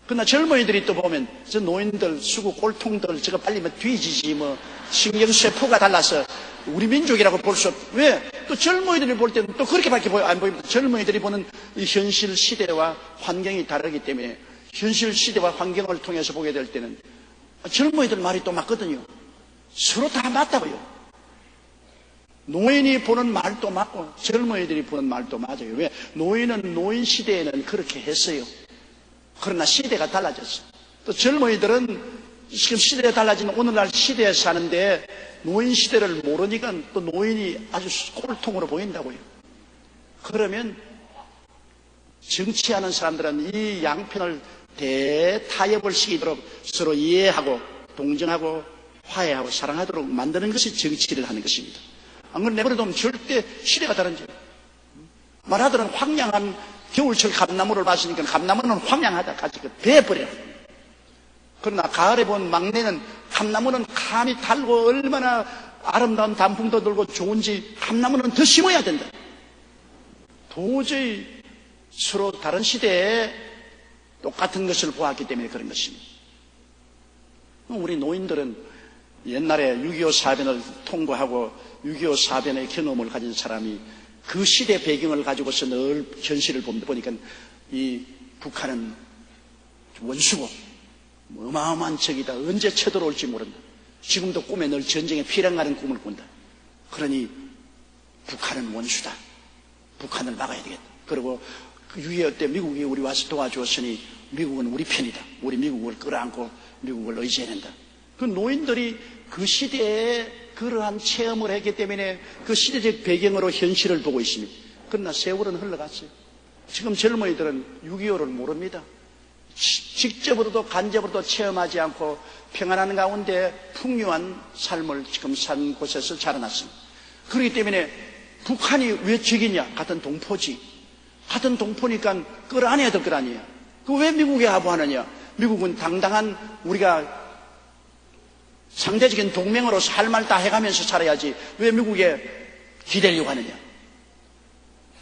그러나 젊은이들이 또 보면 저 노인들 수구 꼴통들 저거 빨리 뒤지지 신경세포가 달라서 우리 민족이라고 볼 수 없. 왜? 또 젊은이들이 볼 때는 또 그렇게밖에 안 보입니다. 젊은이들이 보는 이 현실 시대와 환경이 다르기 때문에 현실 시대와 환경을 통해서 보게 될 때는 젊은이들 말이 또 맞거든요. 서로 다 맞다고요. 노인이 보는 말도 맞고 젊은이들이 보는 말도 맞아요. 왜? 노인은 노인 시대에는 그렇게 했어요. 그러나 시대가 달라졌어. 또 젊은이들은 지금 시대가 달라진 오늘날 시대에 사는데 노인 시대를 모르니까 또 노인이 아주 꼴통으로 보인다고요. 그러면 정치하는 사람들은 이 양편을 대타협을 시키도록 서로 이해하고 동정하고 화해하고 사랑하도록 만드는 것이 정치를 하는 것입니다. 안 그러면 내버려두면 절대 시대가 다른지. 말하더는 황량한 겨울철 감나무를 봤으니까 감나무는 황량하다. 같이 베어버려. 그러나 가을에 본 막내는 감나무는 감이 달고 얼마나 아름다운 단풍도 들고 좋은지 감나무는 더 심어야 된다. 도저히 서로 다른 시대에 똑같은 것을 보았기 때문에 그런 것입니다. 우리 노인들은 옛날에 6.25 사변을 통과하고 6.25 사변의 경험을 가진 사람이 그 시대 배경을 가지고서 늘 현실을 보니까 이 북한은 원수고 어마어마한 적이다. 언제 쳐들어올지 모른다. 지금도 꿈에 늘 전쟁에 피랑가는 꿈을 꾼다. 그러니 북한은 원수다. 북한을 막아야 되겠다. 그리고 6.25 때 미국이 우리 와서 도와주었으니 미국은 우리 편이다. 우리 미국을 끌어안고 미국을 의지해야 된다. 그 노인들이 그 시대에 그러한 체험을 했기 때문에 그 시대적 배경으로 현실을 보고 있습니다. 그러나 세월은 흘러갔어요. 지금 젊은이들은 6.25를 모릅니다. 직접으로도 간접으로도 체험하지 않고 평안한 가운데 풍요한 삶을 지금 산 곳에서 자라났습니다. 그렇기 때문에 북한이 왜 적이냐? 같은 동포지. 같은 동포니까 끌어안아야 될 거 아니에요. 그 왜 미국에 하부하느냐? 미국은 당당한 우리가 상대적인 동맹으로서 할 말 다 해가면서 살아야지 왜 미국에 기대려고 하느냐?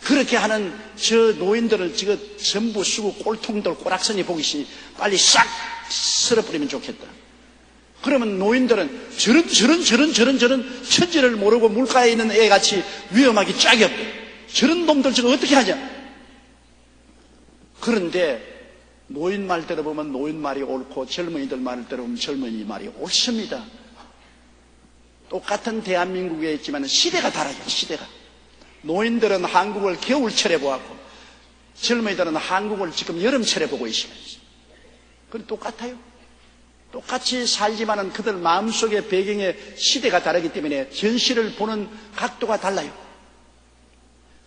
그렇게 하는 저 노인들을 지금 전부 수고 꼴통들 꼬락선이 보기 싫으니 빨리 싹 쓸어버리면 좋겠다. 그러면 노인들은 저런 천지를 모르고 물가에 있는 애같이 위험하기 짝이 없다. 저런 놈들 저거 어떻게 하냐? 그런데 노인 말 들어보면 노인 말이 옳고 젊은이들 말을 들어보면 젊은이 말이 옳습니다. 똑같은 대한민국에 있지만 시대가 달라요. 시대가. 노인들은 한국을 겨울철에 보았고 젊은이들은 한국을 지금 여름철에 보고 있습니다. 그건 똑같아요. 똑같이 살지만은 그들 마음속의 배경의 시대가 다르기 때문에 현실을 보는 각도가 달라요.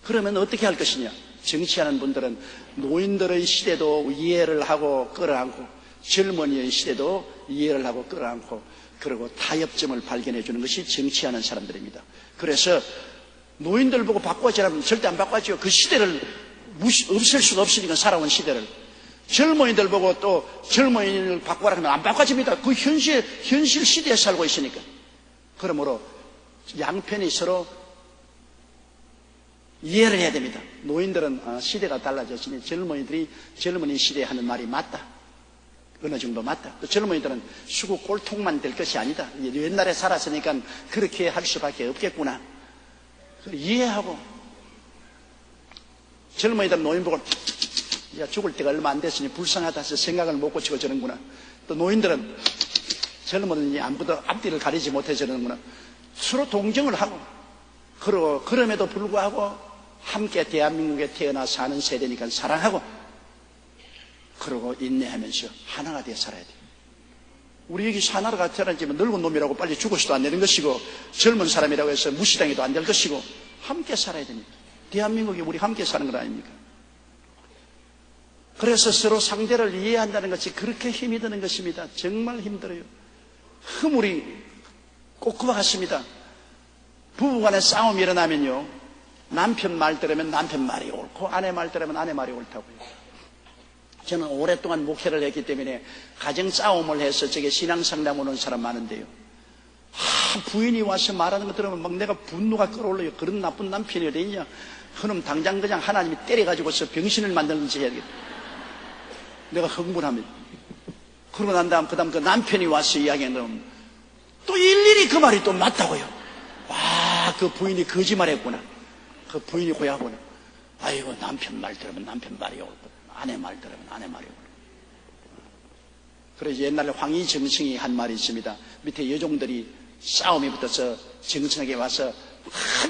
그러면 어떻게 할 것이냐? 정치하는 분들은 노인들의 시대도 이해를 하고 끌어안고 젊은이의 시대도 이해를 하고 끌어안고 그리고 타협점을 발견해 주는 것이 정치하는 사람들입니다. 그래서 노인들 보고 바꿔주라면 절대 안 바꿔줘요. 그 시대를 없앨 수가 없으니까 살아온 시대를. 젊은이들 보고 또 젊은이를 바꿔라 하면 안 바꿔집니다. 그 현실 시대에 살고 있으니까. 그러므로 양편이 서로 이해를 해야 됩니다. 노인들은 시대가 달라졌으니 젊은이들이 젊은이 시대에 하는 말이 맞다. 어느 정도 맞다. 또 젊은이들은 수구 꼴통만 될 것이 아니다. 옛날에 살았으니까 그렇게 할 수밖에 없겠구나. 이해하고 젊은이들은 노인 보고 야 죽을 때가 얼마 안 됐으니 불쌍하다 해서 생각을 못 고치고 저러는구나. 또 노인들은 젊은이 아무도 앞뒤를 가리지 못해 저러는구나. 서로 동정을 하고 그러고 그럼에도 불구하고 함께 대한민국에 태어나 사는 세대니까 사랑하고 그러고 인내하면서 하나가 되어 살아야 돼요. 우리 여기 하나가 태어나지만 늙은 놈이라고 빨리 죽어서도 안 되는 것이고 젊은 사람이라고 해서 무시당해도 안 될 것이고 함께 살아야 됩니다. 대한민국이 우리 함께 사는 것 아닙니까? 그래서 서로 상대를 이해한다는 것이 그렇게 힘이 드는 것입니다. 정말 힘들어요. 흐물이 꼭 그와 같습니다. 부부간에 싸움이 일어나면요 남편 말 들으면 남편 말이 옳고 아내 말 들으면 아내 말이 옳다고요. 저는 오랫동안 목회를 했기 때문에 가정 싸움을 해서 저게 신앙상담 오는 사람 많은데요. 부인이 와서 말하는 거 들으면 막 내가 분노가 끌어올라요. 그런 나쁜 남편이 어디 있냐. 그럼 당장 그냥 하나님이 때려가지고서 병신을 만들는지 해야겠다. 내가 흥분합니다. 그러고 난 다음 그 남편이 와서 이야기하면 또 일일이 그 말이 또 맞다고요. 와, 그 부인이 거짓말했구나. 그 부인이 고야구나. 아이고, 남편 말 들으면 남편 말이 옳고 아내 말 들으면 아내 말이 옳고. 그래서 옛날에 황희정승이 한 말이 있습니다. 밑에 여종들이 싸움이 붙어서 정승에게 와서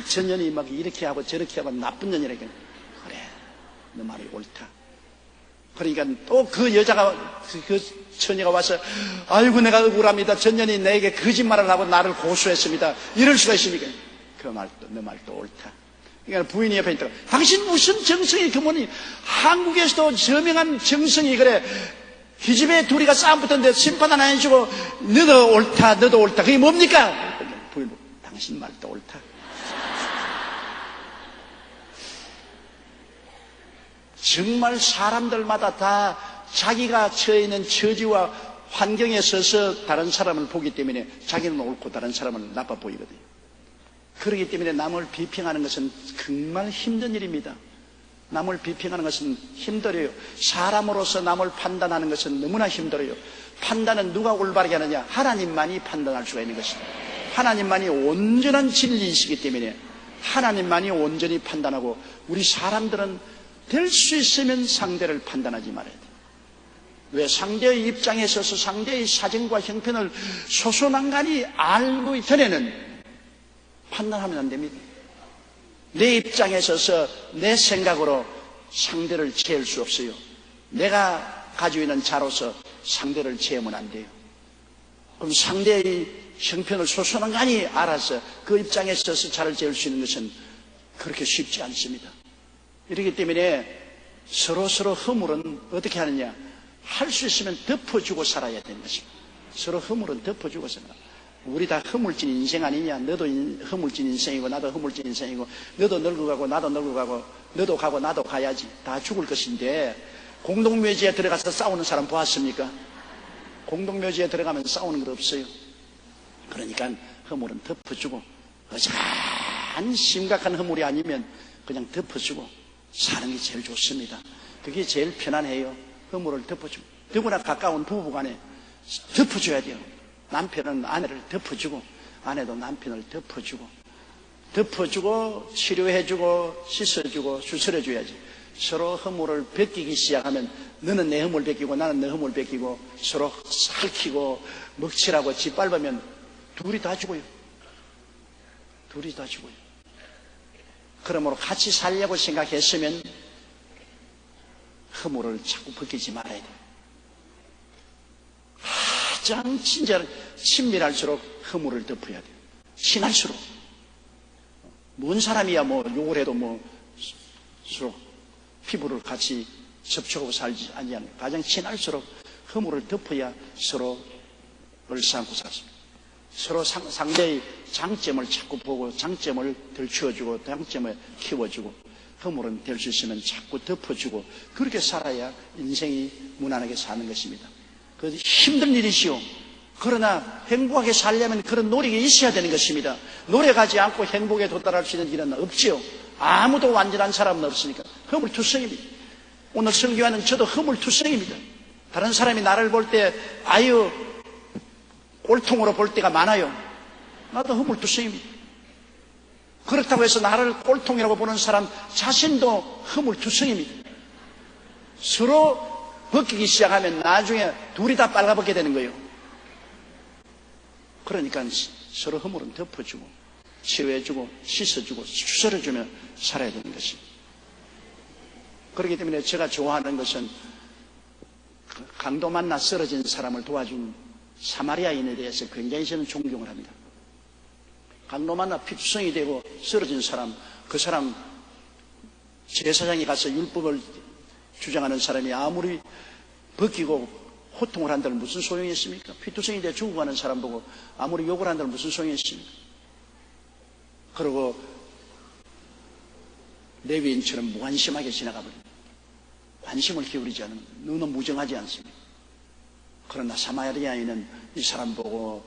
전년이 막 이렇게 하고 저렇게 하고 나쁜 년이라고. 그래, 너 말이 옳다. 그러니까 또 그 여자가 그 처녀가 와서 아이고 내가 억울합니다. 전년이 내게 거짓말을 하고 나를 고소했습니다. 이럴 수가 있습니까? 그 말도 너 말도 옳다. 그러니까 부인이 옆에 있다가 당신 무슨 정성이 그모니 한국에서도 저명한 정성이 그래 기집애 둘이가 싸움 붙었는데 심판 하나 해주고 너도 옳다 너도 옳다 그게 뭡니까? 부인 당신 말도 옳다. 정말 사람들마다 다 자기가 처해 있는 처지와 환경에 서서 다른 사람을 보기 때문에 자기는 옳고 다른 사람은 나빠 보이거든요. 그렇기 때문에 남을 비평하는 것은 정말 힘든 일입니다. 남을 비평하는 것은 힘들어요. 사람으로서 남을 판단하는 것은 너무나 힘들어요. 판단은 누가 올바르게 하느냐? 하나님만이 판단할 수가 있는 것입니다. 하나님만이 온전한 진리이시기 때문에 하나님만이 온전히 판단하고 우리 사람들은 될 수 있으면 상대를 판단하지 말아야 돼요. 왜? 상대의 입장에 서서 상대의 사정과 형편을 소소난간히 알고 전에는 판단하면 안 됩니다. 내 입장에 서서 내 생각으로 상대를 재할 수 없어요. 내가 가지고 있는 자로서 상대를 재하면 안 돼요. 그럼 상대의 형편을 소소난간히 알아서 그 입장에 서서 자를 재할 수 있는 것은 그렇게 쉽지 않습니다. 이렇기 때문에 서로 허물은 어떻게 하느냐? 할 수 있으면 덮어주고 살아야 되는 것입니다. 서로 허물은 덮어주고 살아. 우리 다 허물진 인생 아니냐? 너도 허물진 인생이고 나도 허물진 인생이고 너도 늙어가고 나도 늙어가고 너도 가고 나도 가야지. 다 죽을 것인데 공동묘지에 들어가서 싸우는 사람 보았습니까? 공동묘지에 들어가면 싸우는 것 없어요. 그러니까 허물은 덮어주고 어지간한 심각한 허물이 아니면 그냥 덮어주고 사는 게 제일 좋습니다. 그게 제일 편안해요. 허물을 덮어주고. 더구나 가까운 부부간에 덮어줘야 돼요. 남편은 아내를 덮어주고 아내도 남편을 덮어주고 치료해주고 씻어주고 수술해줘야지. 서로 허물을 벗기기 시작하면 너는 내 허물 벗기고 나는 내 허물 벗기고 서로 핥히고 먹칠하고 짓밟으면 둘이 다 죽어요. 둘이 다 죽어요. 그러므로 같이 살려고 생각했으면 허물을 자꾸 벗기지 말아야 돼요. 가장 친밀할수록 허물을 덮어야 돼요. 친할수록. 먼 사람이야 뭐 욕을 해도 뭐 서로 피부를 같이 접촉하고 살지 아니하는 가장 친할수록 허물을 덮어야 서로 얼싸안고 살습니다. 서로 상대의 장점을 자꾸 보고 장점을 들추어주고 장점을 키워주고 허물은 될 수 있으면 자꾸 덮어주고 그렇게 살아야 인생이 무난하게 사는 것입니다. 그 힘든 일이시오. 그러나 행복하게 살려면 그런 노력이 있어야 되는 것입니다. 노력하지 않고 행복에 도달할 수 있는 길은 없지요. 아무도 완전한 사람은 없으니까 허물투성입니다. 오늘 설교하는 저도 허물투성입니다. 다른 사람이 나를 볼 때 아유 꼴통으로 볼 때가 많아요. 나도 허물투성입니다. 그렇다고 해서 나를 꼴통이라고 보는 사람 자신도 허물투성입니다. 서로 벗기기 시작하면 나중에 둘이 다 빨가벗게 되는 거예요. 그러니까 서로 허물은 덮어주고 치료해주고 씻어주고 수술해주며 살아야 되는 것입니다. 그렇기 때문에 제가 좋아하는 것은 강도 만나 쓰러진 사람을 도와준 사마리아인에 대해서 굉장히 저는 존경을 합니다. 강도 만나 피투성이 되고 쓰러진 사람, 그 사람 제사장이 가서 율법을 주장하는 사람이 아무리 벗기고 호통을 한다면 무슨 소용이 있습니까? 피투성이 돼 죽어가는 사람 보고 아무리 욕을 한다면 무슨 소용이 있습니까? 그리고 레위인처럼 무관심하게 지나가버립니다. 관심을 기울이지 않는, 너는 무정하지 않습니까? 그러나 사마리아인은 이 사람 보고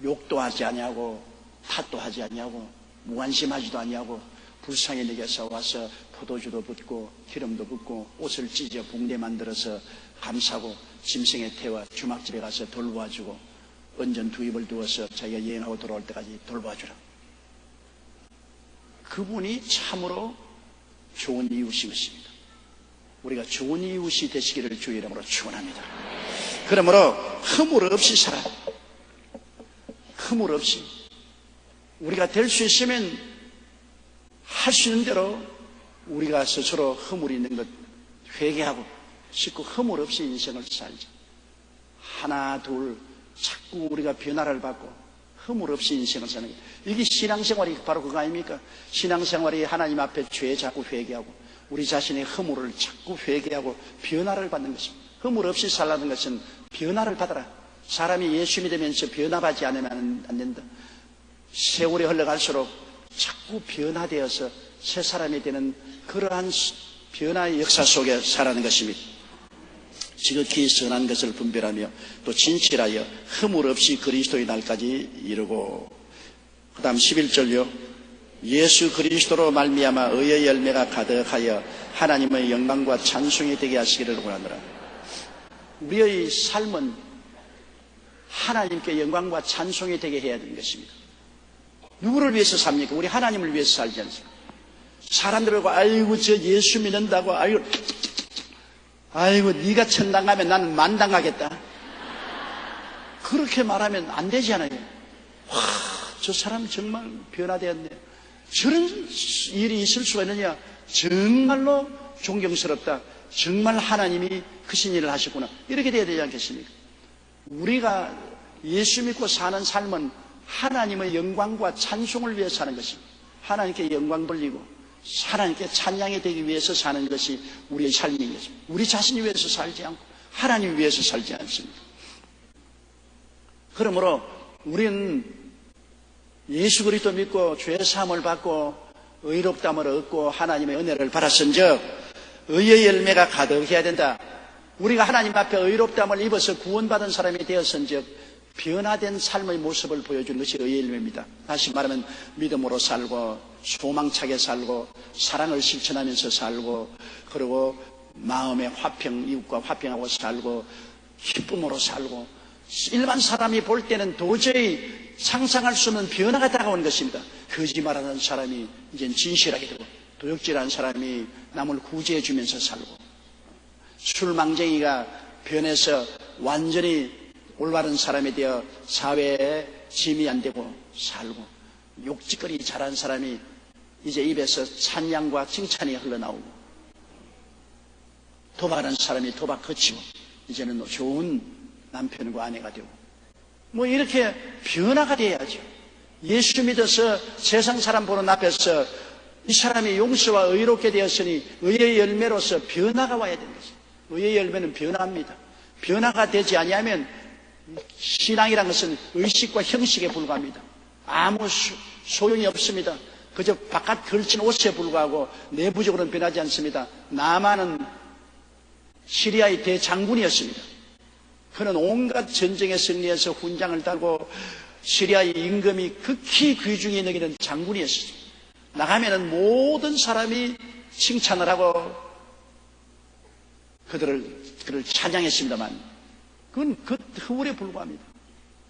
욕도 하지 아니하고 탓도 하지 아니하고 무관심하지도 아니하고 불쌍히 내게서 와서 포도주도 붓고 기름도 붓고 옷을 찢어 붕대 만들어서 감싸고 짐승에 태워 주막집에 가서 돌보아주고 은전 두 입을 두어서 자기가 여행하고 돌아올 때까지 돌봐주라. 그분이 참으로 좋은 이웃인 것입니다. 우리가 좋은 이웃이 되시기를 주의 이름으로 축원합니다. 그러므로 허물 없이 살아. 허물 없이 우리가 될 수 있으면 할 수 있는 대로 우리가 스스로 허물 있는 것 회개하고 씻고 허물 없이 인생을 살자. 하나 둘 자꾸 우리가 변화를 받고 허물 없이 인생을 사는 거예요. 이게 신앙생활이 바로 그거 아닙니까? 신앙생활이 하나님 앞에 죄 자꾸 회개하고 우리 자신의 허물을 자꾸 회개하고 변화를 받는 것입니다. 허물 없이 살라는 것은 변화를 받아라. 사람이 예수 믿으면서 변화하지 않으면 안 된다. 세월이 흘러갈수록 자꾸 변화되어서 새 사람이 되는 그러한 변화의 역사 속에 살아가는 것입니다. 지극히 선한 것을 분별하며 또 진실하여 허물 없이 그리스도의 날까지 이루고, 그 다음 11절요. 예수 그리스도로 말미암아 의의 열매가 가득하여 하나님의 영광과 찬송이 되게 하시기를 원하노라. 우리의 삶은 하나님께 영광과 찬송이 되게 해야 되는 것입니다. 누구를 위해서 삽니까? 우리 하나님을 위해서 살지 않습니까? 사람들하고 아이고 저 예수 믿는다고 아이고 네가 천당 가면 나는 만당 가겠다. 그렇게 말하면 안 되지 않아요? 와, 저 사람 정말 변화되었네. 저런 일이 있을 수가 있느냐? 정말로 존경스럽다. 정말 하나님이 크신 일을 하셨구나. 이렇게 돼야 되지 않겠습니까? 우리가 예수 믿고 사는 삶은 하나님의 영광과 찬송을 위해 사는 것입니다. 하나님께 영광 돌리고 하나님께 찬양이 되기 위해서 사는 것이 우리의 삶인 것입니다. 우리 자신을 위해서 살지 않고 하나님을 위해서 살지 않습니다. 그러므로 우리는 예수 그리스도 믿고 죄 사함을 받고 의롭다함을 얻고 하나님의 은혜를 받았은즉 의의 열매가 가득해야 된다. 우리가 하나님 앞에 의롭다함을 입어서 구원받은 사람이 되었은즉 변화된 삶의 모습을 보여주는 것이 의의 열매입니다. 다시 말하면 믿음으로 살고 소망차게 살고 사랑을 실천하면서 살고 그리고 마음의 화평, 이웃과 화평하고 살고 기쁨으로 살고 일반 사람이 볼 때는 도저히 상상할 수 없는 변화가 다가오는 것입니다. 거짓말하는 사람이 이제 진실하게 되고 도둑질하는 사람이 남을 구제해 주면서 살고 술망쟁이가 변해서 완전히 올바른 사람이 되어 사회에 짐이 안 되고 살고 욕짓거리 잘하는 사람이 이제 입에서 찬양과 칭찬이 흘러나오고 도박하는 사람이 도박 거치고 이제는 좋은 남편과 아내가 되고 뭐 이렇게 변화가 돼야죠. 예수 믿어서 세상 사람 보는 앞에서 이 사람이 용서와 의롭게 되었으니 의의 열매로서 변화가 와야 되는 것입니다. 의의 열매는 변화합니다. 변화가 되지 아니하면 신앙이라는 것은 의식과 형식에 불과합니다. 아무 소용이 없습니다. 그저 바깥 걸친 옷에 불과하고 내부적으로는 변하지 않습니다. 나만은 시리아의 대장군이었습니다. 그는 온갖 전쟁에 승리해서 훈장을 달고 시리아의 임금이 극히 귀중히 여기는 장군이었습니다. 나가면은 모든 사람이 칭찬을 하고 그를 찬양했습니다만 그건 그 허울에 불과합니다.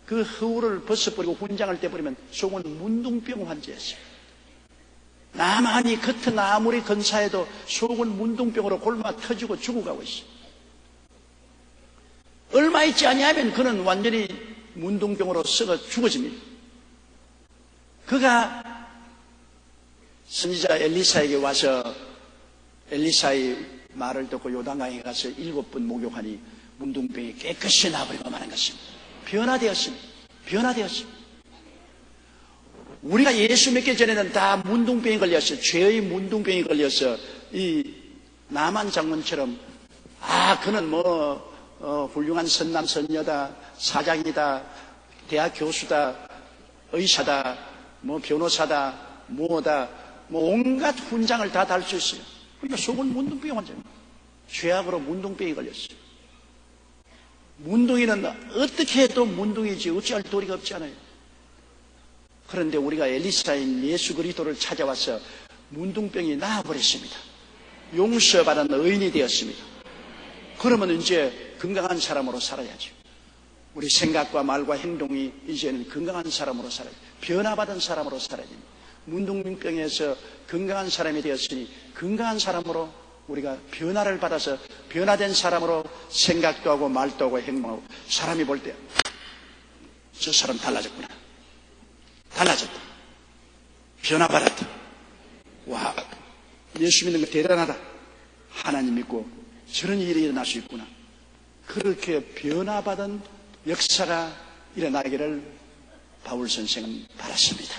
그 허울을 벗어버리고 훈장을 떼버리면 속은 문둥병 환자였어요. 나만이 겉은 아무리 근사해도 속은 문둥병으로 골마 터지고 죽어가고 있어요. 얼마 있지 아니하면 그는 완전히 문둥병으로 썩어 죽어집니다. 그가 선지자 엘리사에게 와서 엘리사의 말을 듣고 요단강에 가서 7번 목욕하니 문둥병이 깨끗이 나버리고 마는 것입니다. 변화되었습니다. 변화되었습니다. 우리가 예수 믿기 전에는 다 문둥병이 걸렸어요. 죄의 문둥병이 걸려서 이 나만 장군처럼 그는 훌륭한 선남 선녀다, 사장이다, 대학 교수다, 의사다, 변호사다, 뭐다, 온갖 훈장을 다 달 수 있어요. 그러니까 속은 문둥병 환자입니다. 죄악으로 문둥병이 걸렸어요. 문둥이는 어떻게 해도 문둥이지 어찌할 도리가 없잖아요. 그런데 우리가 엘리사인 예수 그리스도를 찾아와서 문둥병이 나아버렸습니다. 용서받은 의인이 되었습니다. 그러면 이제 건강한 사람으로 살아야죠. 우리 생각과 말과 행동이 이제는 건강한 사람으로 살아야죠. 변화받은 사람으로 살아야 됩니다. 문둥병에서 건강한 사람이 되었으니 건강한 사람으로 우리가 변화를 받아서 변화된 사람으로 생각도 하고 말도 하고 행동하고 사람이 볼 때 저 사람 달라졌구나. 달라졌다. 변화받았다. 와, 예수 믿는 거 대단하다. 하나님 믿고 저런 일이 일어날 수 있구나. 그렇게 변화받은 역사가 일어나기를 바울 선생은 바랐습니다.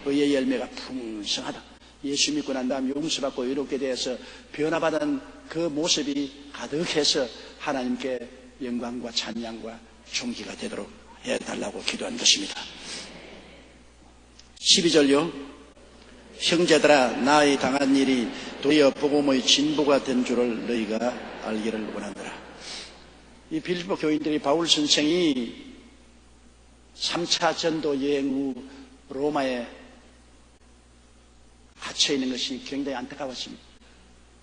의의 열매가 풍성하다. 예수 믿고 난 다음 용서받고 의롭게 되어서 변화받은 그 모습이 가득해서 하나님께 영광과 찬양과 존귀가 되도록 해달라고 기도한 것입니다. 12절요. 형제들아, 나의 당한 일이 도리어 복음의 진보가 된 줄을 너희가 알기를 원하노라. 이 빌립보 교인들이 바울 선생이 3차 전도 여행 후 로마에 갇혀있는 것이 굉장히 안타까웠습니다.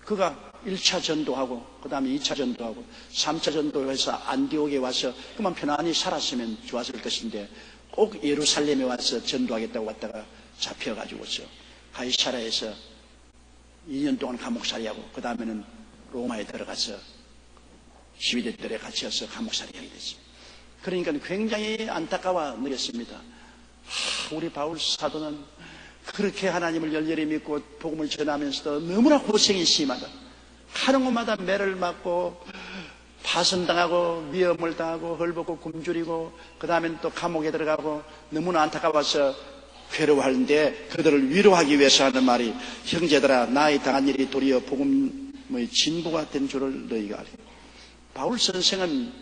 그가 1차 전도하고 그 다음에 2차 전도하고 3차 전도해서 안디옥에 와서 그만 편안히 살았으면 좋았을 것인데 꼭 예루살렘에 와서 전도하겠다고 왔다가 잡혀가지고서 가이사라에서 2년 동안 감옥살이하고 그 다음에는 로마에 들어가서 시위대들에 갇혀서 감옥살이하게 됐습니다. 그러니까 굉장히 안타까워 느꼈습니다. 우리 바울 사도는 그렇게 하나님을 열렬히 믿고 복음을 전하면서도 너무나 고생이 심하다. 하는 곳마다 매를 맞고 파선당하고 위험을 당하고 헐벗고 굶주리고 그 다음엔 또 감옥에 들어가고 너무나 안타까워서 괴로워하는데 그들을 위로하기 위해서 하는 말이 형제들아, 나의 당한 일이 도리어 복음의 진보가 된 줄을 너희가 알게. 바울 선생은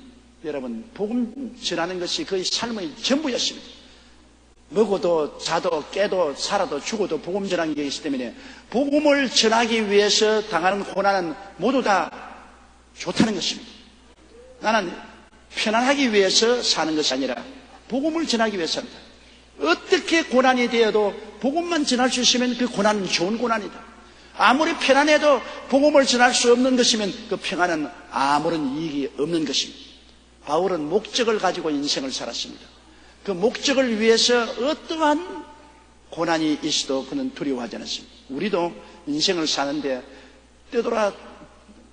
여러분 복음 전하는 것이 그의 삶의 전부였습니다. 먹어도 자도 깨도 살아도 죽어도 복음 전하는 게 있기 때문에 복음을 전하기 위해서 당하는 고난은 모두 다 좋다는 것입니다. 나는 편안하기 위해서 사는 것이 아니라 복음을 전하기 위해서입니다. 어떻게 고난이 되어도 복음만 전할 수 있으면 그 고난은 좋은 고난이다. 아무리 편안해도 복음을 전할 수 없는 것이면 그 평안은 아무런 이익이 없는 것입니다. 바울은 목적을 가지고 인생을 살았습니다. 그 목적을 위해서 어떠한 고난이 있어도 그는 두려워하지 않았습니다. 우리도 인생을 사는데 떠돌아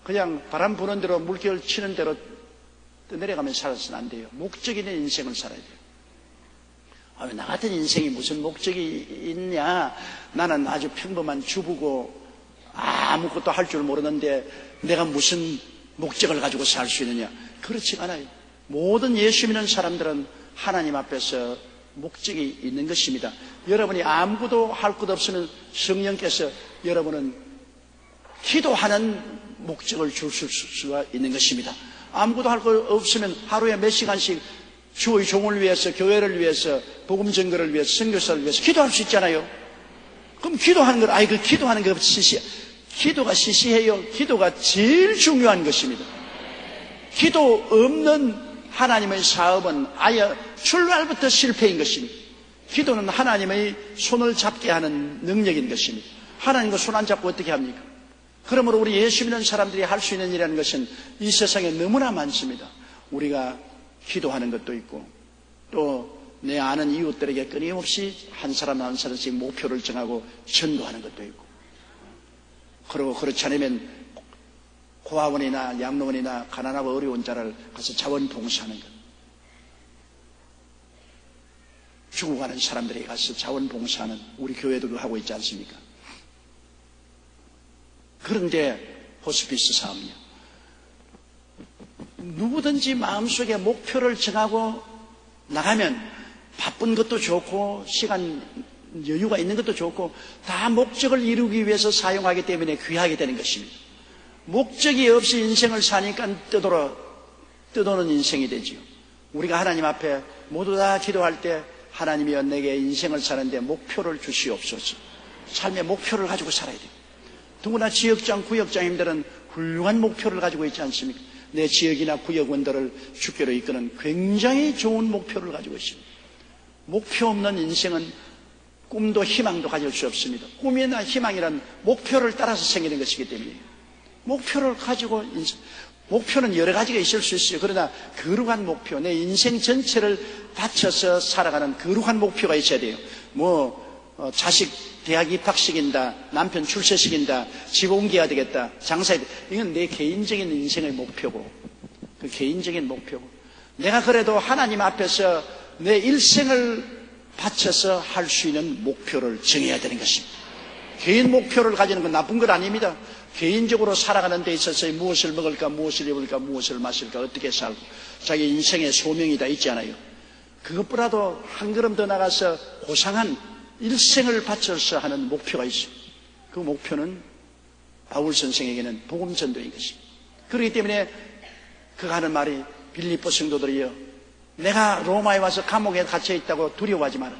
그냥 바람 부는 대로 물결 치는 대로 내려가면 살아서는 안 돼요. 목적이 있는 인생을 살아야 돼요. 나 같은 인생이 무슨 목적이 있냐. 나는 아주 평범한 주부고 아무것도 할 줄 모르는데 내가 무슨 목적을 가지고 살 수 있느냐. 그렇지 않아요. 모든 예수 믿는 사람들은 하나님 앞에서 목적이 있는 것입니다. 여러분이 아무것도 할 것 없으면 성령께서 여러분은 기도하는 목적을 줄 수가 있는 것입니다. 아무것도 할 것 없으면 하루에 몇 시간씩 주의 종을 위해서, 교회를 위해서, 복음 전거를 위해서, 선교사를 위해서 기도할 수 있잖아요. 그럼 기도하는 걸, 그 기도하는 거 기도가 시시해요. 기도가 제일 중요한 것입니다. 기도 없는 하나님의 사업은 아예 출발부터 실패인 것입니다. 기도는 하나님의 손을 잡게 하는 능력인 것입니다. 하나님과 손 안 잡고 어떻게 합니까? 그러므로 우리 예수 믿는 사람들이 할 수 있는 일이라는 것은 이 세상에 너무나 많습니다. 우리가 기도하는 것도 있고 또 내 아는 이웃들에게 끊임없이 한 사람 한 사람씩 목표를 정하고 전도하는 것도 있고, 그리고 그렇지 않으면 고아원이나 양로원이나 가난하고 어려운 자를 가서 자원봉사하는 것, 죽어가는 사람들에게 가서 자원봉사하는 우리 교회도 하고 있지 않습니까? 그런데 호스피스 사업이요, 누구든지 마음속에 목표를 정하고 나가면 바쁜 것도 좋고 시간 여유가 있는 것도 좋고 다 목적을 이루기 위해서 사용하기 때문에 귀하게 되는 것입니다. 목적이 없이 인생을 사니까 떠도는 인생이 되지요. 우리가 하나님 앞에 모두 다 기도할 때 하나님이여 내게 인생을 사는데 목표를 주시옵소서. 삶의 목표를 가지고 살아야 돼요. 더구나 지역장, 구역장님들은 훌륭한 목표를 가지고 있지 않습니까? 내 지역이나 구역원들을 주께로 이끄는 굉장히 좋은 목표를 가지고 있습니다. 목표 없는 인생은 꿈도 희망도 가질 수 없습니다. 꿈이나 희망이란 목표를 따라서 생기는 것이기 때문에 목표를 가지고 목표는 여러 가지가 있을 수 있어요. 그러나 거룩한 목표, 내 인생 전체를 바쳐서 살아가는 거룩한 목표가 있어야 돼요. 자식 대학 입학시킨다, 남편 출세시킨다, 집 옮겨야 되겠다, 장사해야 되겠다. 이건 내 개인적인 인생의 목표고, 그 개인적인 목표고, 내가 그래도 하나님 앞에서 내 일생을 바쳐서 할 수 있는 목표를 정해야 되는 것입니다. 개인 목표를 가지는 건 나쁜 것 아닙니다. 개인적으로 살아가는 데 있어서 무엇을 먹을까, 무엇을 입을까, 무엇을 마실까, 어떻게 살고, 자기 인생의 소명이 다 있지 않아요. 그것보다도 한 걸음 더 나가서 고상한 일생을 바쳐서 하는 목표가 있어요. 그 목표는 바울 선생에게는 복음 전도인 것입니다. 그렇기 때문에 그가 하는 말이 빌립보 성도들이여, 내가 로마에 와서 감옥에 갇혀 있다고 두려워하지 마라.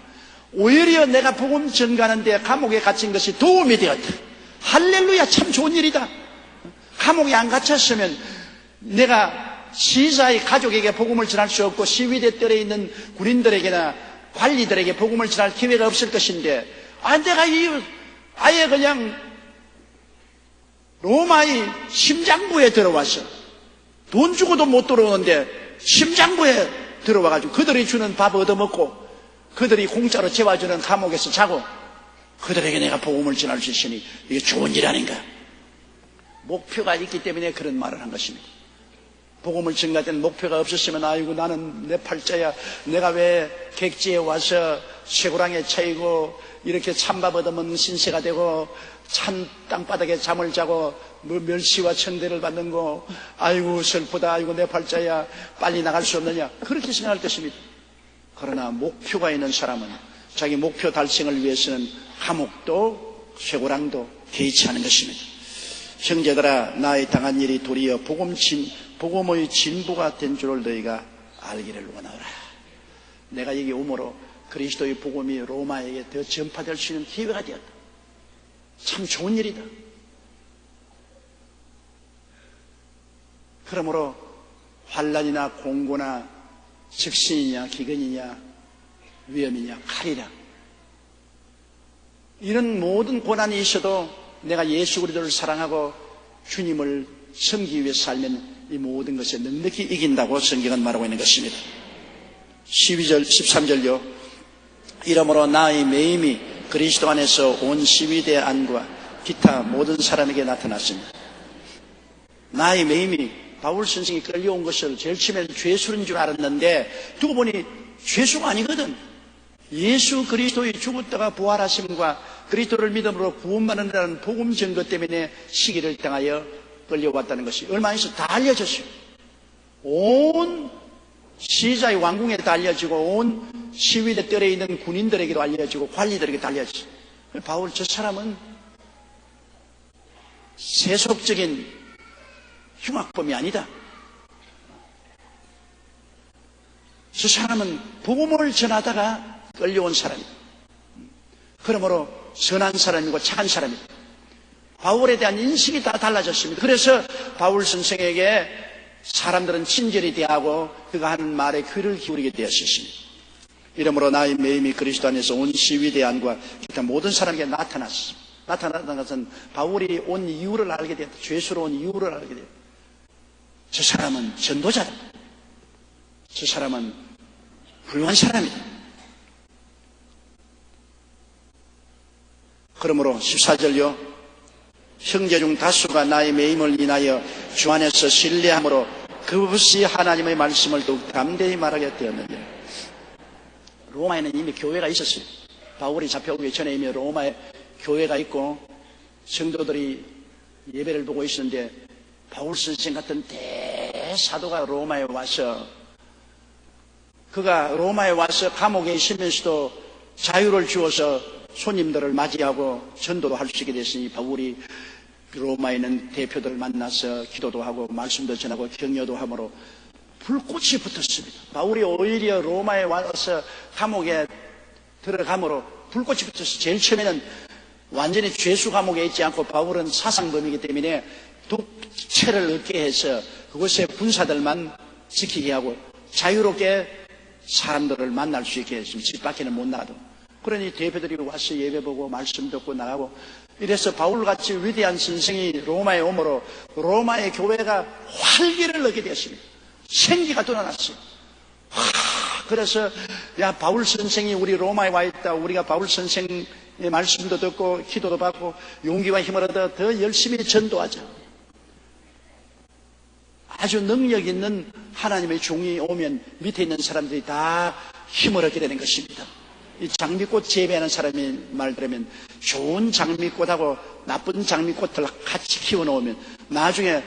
오히려 내가 복음 전가하는데 감옥에 갇힌 것이 도움이 되었다. 할렐루야, 참 좋은 일이다. 감옥에 안 갇혔으면 내가 시사의 가족에게 복음을 전할 수 없고 시위대 뜰에 있는 군인들에게나 관리들에게 복음을 전할 기회가 없을 것인데, 내가 아예 그냥 로마의 심장부에 들어와서 돈 주고도 못 들어오는데 심장부에 들어와가지고 그들이 주는 밥 얻어먹고 그들이 공짜로 재워주는 감옥에서 자고 그들에게 내가 복음을 전할 수 있으니 이게 좋은 일 아닌가? 목표가 있기 때문에 그런 말을 한 것입니다. 복음을 전가된 목표가 없었으면 아이고 나는 내 팔자야, 내가 왜 객지에 와서 쇠고랑에 차이고 이렇게 찬밥 얻어먹는 신세가 되고 찬 땅바닥에 잠을 자고 멸시와 천대를 받는 거, 아이고 슬프다, 아이고 내 팔자야, 빨리 나갈 수 없느냐, 그렇게 생각할 것입니다. 그러나 목표가 있는 사람은 자기 목표 달성을 위해서는 감옥도 쇠고랑도 개의치 않은 것입니다. 형제들아, 나의 당한 일이 도리어 복음의 진보가 된 줄을 너희가 알기를 원하노라. 내가 여기 오므로 그리스도의 복음이 로마에게 더 전파될 수 있는 기회가 되었다. 참 좋은 일이다. 그러므로 환난이나 공고나 적신이냐 기근이냐 위험이냐 칼이냐 이런 모든 고난이 있어도 내가 예수 그리스도를 사랑하고 주님을 섬기기 위해 살면 이 모든 것에 넉넉히 이긴다고 성경은 말하고 있는 것입니다. 12절 13절요. 이러므로 나의 매임이 그리스도 안에서 온 시위대 안과 기타 모든 사람에게 나타났습니다. 나의 매임이 바울 선생이 끌려온 것을 제일 처음에는 죄수인 줄 알았는데 두고 보니 죄수가 아니거든. 예수 그리스도의 죽었다가 부활하심과 그리스도를 믿음으로 구원받는다는 복음 증거 때문에 시기를 당하여 끌려왔다는 것이 얼마 있어 다 알려졌어요. 온 시자의 왕궁에 다 알려지고 온 시위대 뜰에 있는 군인들에게도 알려지고 관리들에게도 알려지고, 바울 저 사람은 세속적인 흉악범이 아니다. 저 사람은 복음을 전하다가 끌려온 사람이다. 그러므로 선한 사람이고 착한 사람이다. 바울에 대한 인식이 다 달라졌습니다. 그래서 바울 선생에게 사람들은 친절히 대하고 그가 하는 말에 귀를 기울이게 되었습니다. 이러므로 나의 매임이 그리스도 안에서 온 시위대 안과 기타 모든 사람에게 나타났습니다. 나타났다는 것은 바울이 온 이유를 알게 되었다. 죄수로 온 이유를 알게 되었다. 저 사람은 전도자다. 저 사람은 훌륭한 사람이다. 그러므로 14절요. 형제 중 다수가 나의 매임을 인하여 주 안에서 신뢰함으로 그것이 하나님의 말씀을 더욱 담대히 말하게 되었느니라. 로마에는 이미 교회가 있었어요. 바울이 잡혀오기 전에 이미 로마에 교회가 있고 성도들이 예배를 보고 있었는데 바울 선생 같은 대사도가 로마에 와서 그가 로마에 와서 감옥에 있으면서도 자유를 주어서 손님들을 맞이하고 전도도 할 수 있게 됐으니 바울이 로마에 있는 대표들을 만나서 기도도 하고 말씀도 전하고 격려도 하므로 불꽃이 붙었습니다. 바울이 오히려 로마에 와서 감옥에 들어가므로 불꽃이 붙었어요. 제일 처음에는 완전히 죄수 감옥에 있지 않고 바울은 사상범이기 때문에 채를 얻게 해서 그곳에 군사들만 지키게 하고 자유롭게 사람들을 만날 수 있게 했으면 집 밖에는 못 나가도. 그러니 대표들이 와서 예배 보고 말씀 듣고 나가고 이래서 바울같이 위대한 선생이 로마에 오므로 로마의 교회가 활기를 얻게 되었습니다. 생기가 돋아났어요. 그래서 야, 바울 선생이 우리 로마에 와 있다. 우리가 바울 선생의 말씀도 듣고 기도도 받고 용기와 힘을 얻어 더 열심히 전도하자. 아주 능력 있는 하나님의 종이 오면 밑에 있는 사람들이 다 힘을 얻게 되는 것입니다. 이 장미꽃 재배하는 사람이 말 들으면 좋은 장미꽃하고 나쁜 장미꽃을 같이 키워놓으면 나중에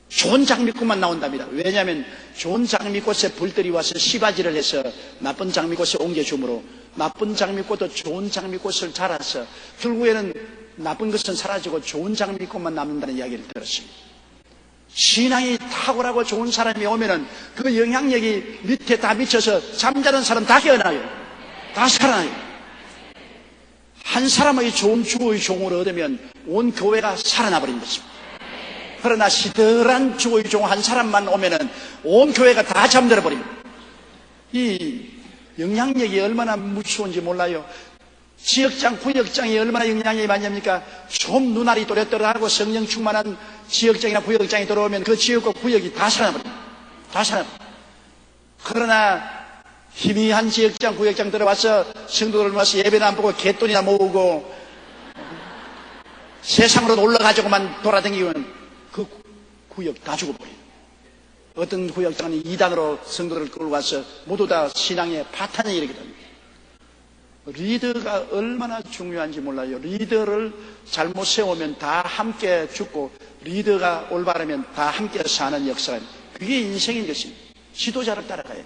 좋은 장미꽃만 나온답니다. 왜냐하면 좋은 장미꽃에 불들이 와서 씨바지를 해서 나쁜 장미꽃에 옮겨주므로 나쁜 장미꽃도 좋은 장미꽃을 자라서 결국에는 나쁜 것은 사라지고 좋은 장미꽃만 남는다는 이야기를 들었습니다. 신앙이 탁월하고 좋은 사람이 오면은 그 영향력이 밑에 다 미쳐서 잠자는 사람 다 깨어나요. 다 살아나요. 한 사람의 좋은 주의 종을 얻으면 온 교회가 살아나버린 것입니다. 그러나 시들한 주의 종 한 사람만 오면은 온 교회가 다 잠들어 버립니다. 이 영향력이 얼마나 무서운지 몰라요. 지역장, 구역장이 얼마나 영향력이 많습니까? 좀 눈알이 또렷또렷하고 성령 충만한 지역장이나 구역장이 들어오면 그 지역과 구역이 다 살아나버립니다. 다 살아나버립니다. 그러나 희미한 지역장, 구역장 들어와서 성도들 와서 예배도 안 보고 갯돈이나 모으고 세상으로 올라가지고만 돌아다니면 그 구역 다 죽어버려요. 어떤 구역장은 이단으로 성도들을 끌고 와서 모두 다 신앙의 파탄이 일으키게 됩니다. 리더가 얼마나 중요한지 몰라요. 리더를 잘못 세우면 다 함께 죽고 리더가 올바르면 다 함께 사는 역사가 그게 인생인 것입니다. 지도자를 따라가야 돼요.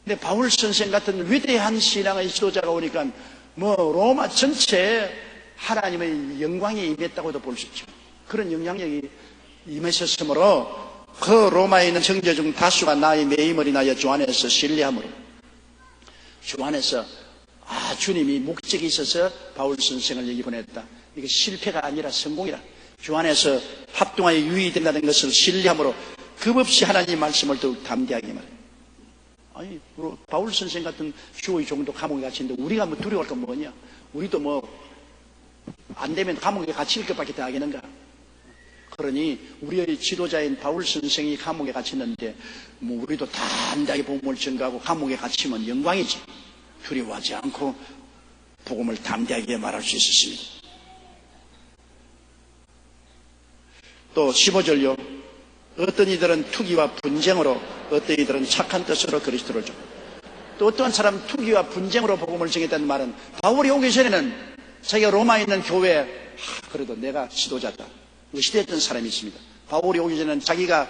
근데 바울 선생 같은 위대한 신앙의 지도자가 오니까 뭐 로마 전체에 하나님의 영광이 임했다고도 볼 수 있죠. 그런 영향력이 임했었으므로 그 로마에 있는 형제 중 다수가 나의 매임을 인하여 주 안에서 신뢰함으로 주 안에서 주님이 목적이 있어서 바울 선생을 여기 보냈다. 이게 실패가 아니라 성공이라. 주 안에서 합동하여 유의된다는 것을 신뢰함으로 급없이 하나님 말씀을 더욱 담대하게 말해요. 아니, 바울 선생 같은 주의 종도 감옥에 갇히는데 우리가 뭐 두려워할 건 뭐냐? 우리도 뭐 안 되면 감옥에 갇힐 것밖에 더 하겠는가? 그러니 우리의 지도자인 바울 선생이 감옥에 갇혔는데 뭐 우리도 담대하게 복음을 전가하고 감옥에 갇히면 영광이지. 두려워하지 않고 복음을 담대하게 말할 수 있었습니다. 또 15절요. 어떤 이들은 투기와 분쟁으로 어떤 이들은 착한 뜻으로 그리스도를 줍니다. 또 어떠한 사람은 투기와 분쟁으로 복음을 전했다는 말은 바울이 오기 전에는 자기가 로마에 있는 교회에 그래도 내가 지도자다 의시됐던 사람이 있습니다. 바울이 오기 전에는 자기가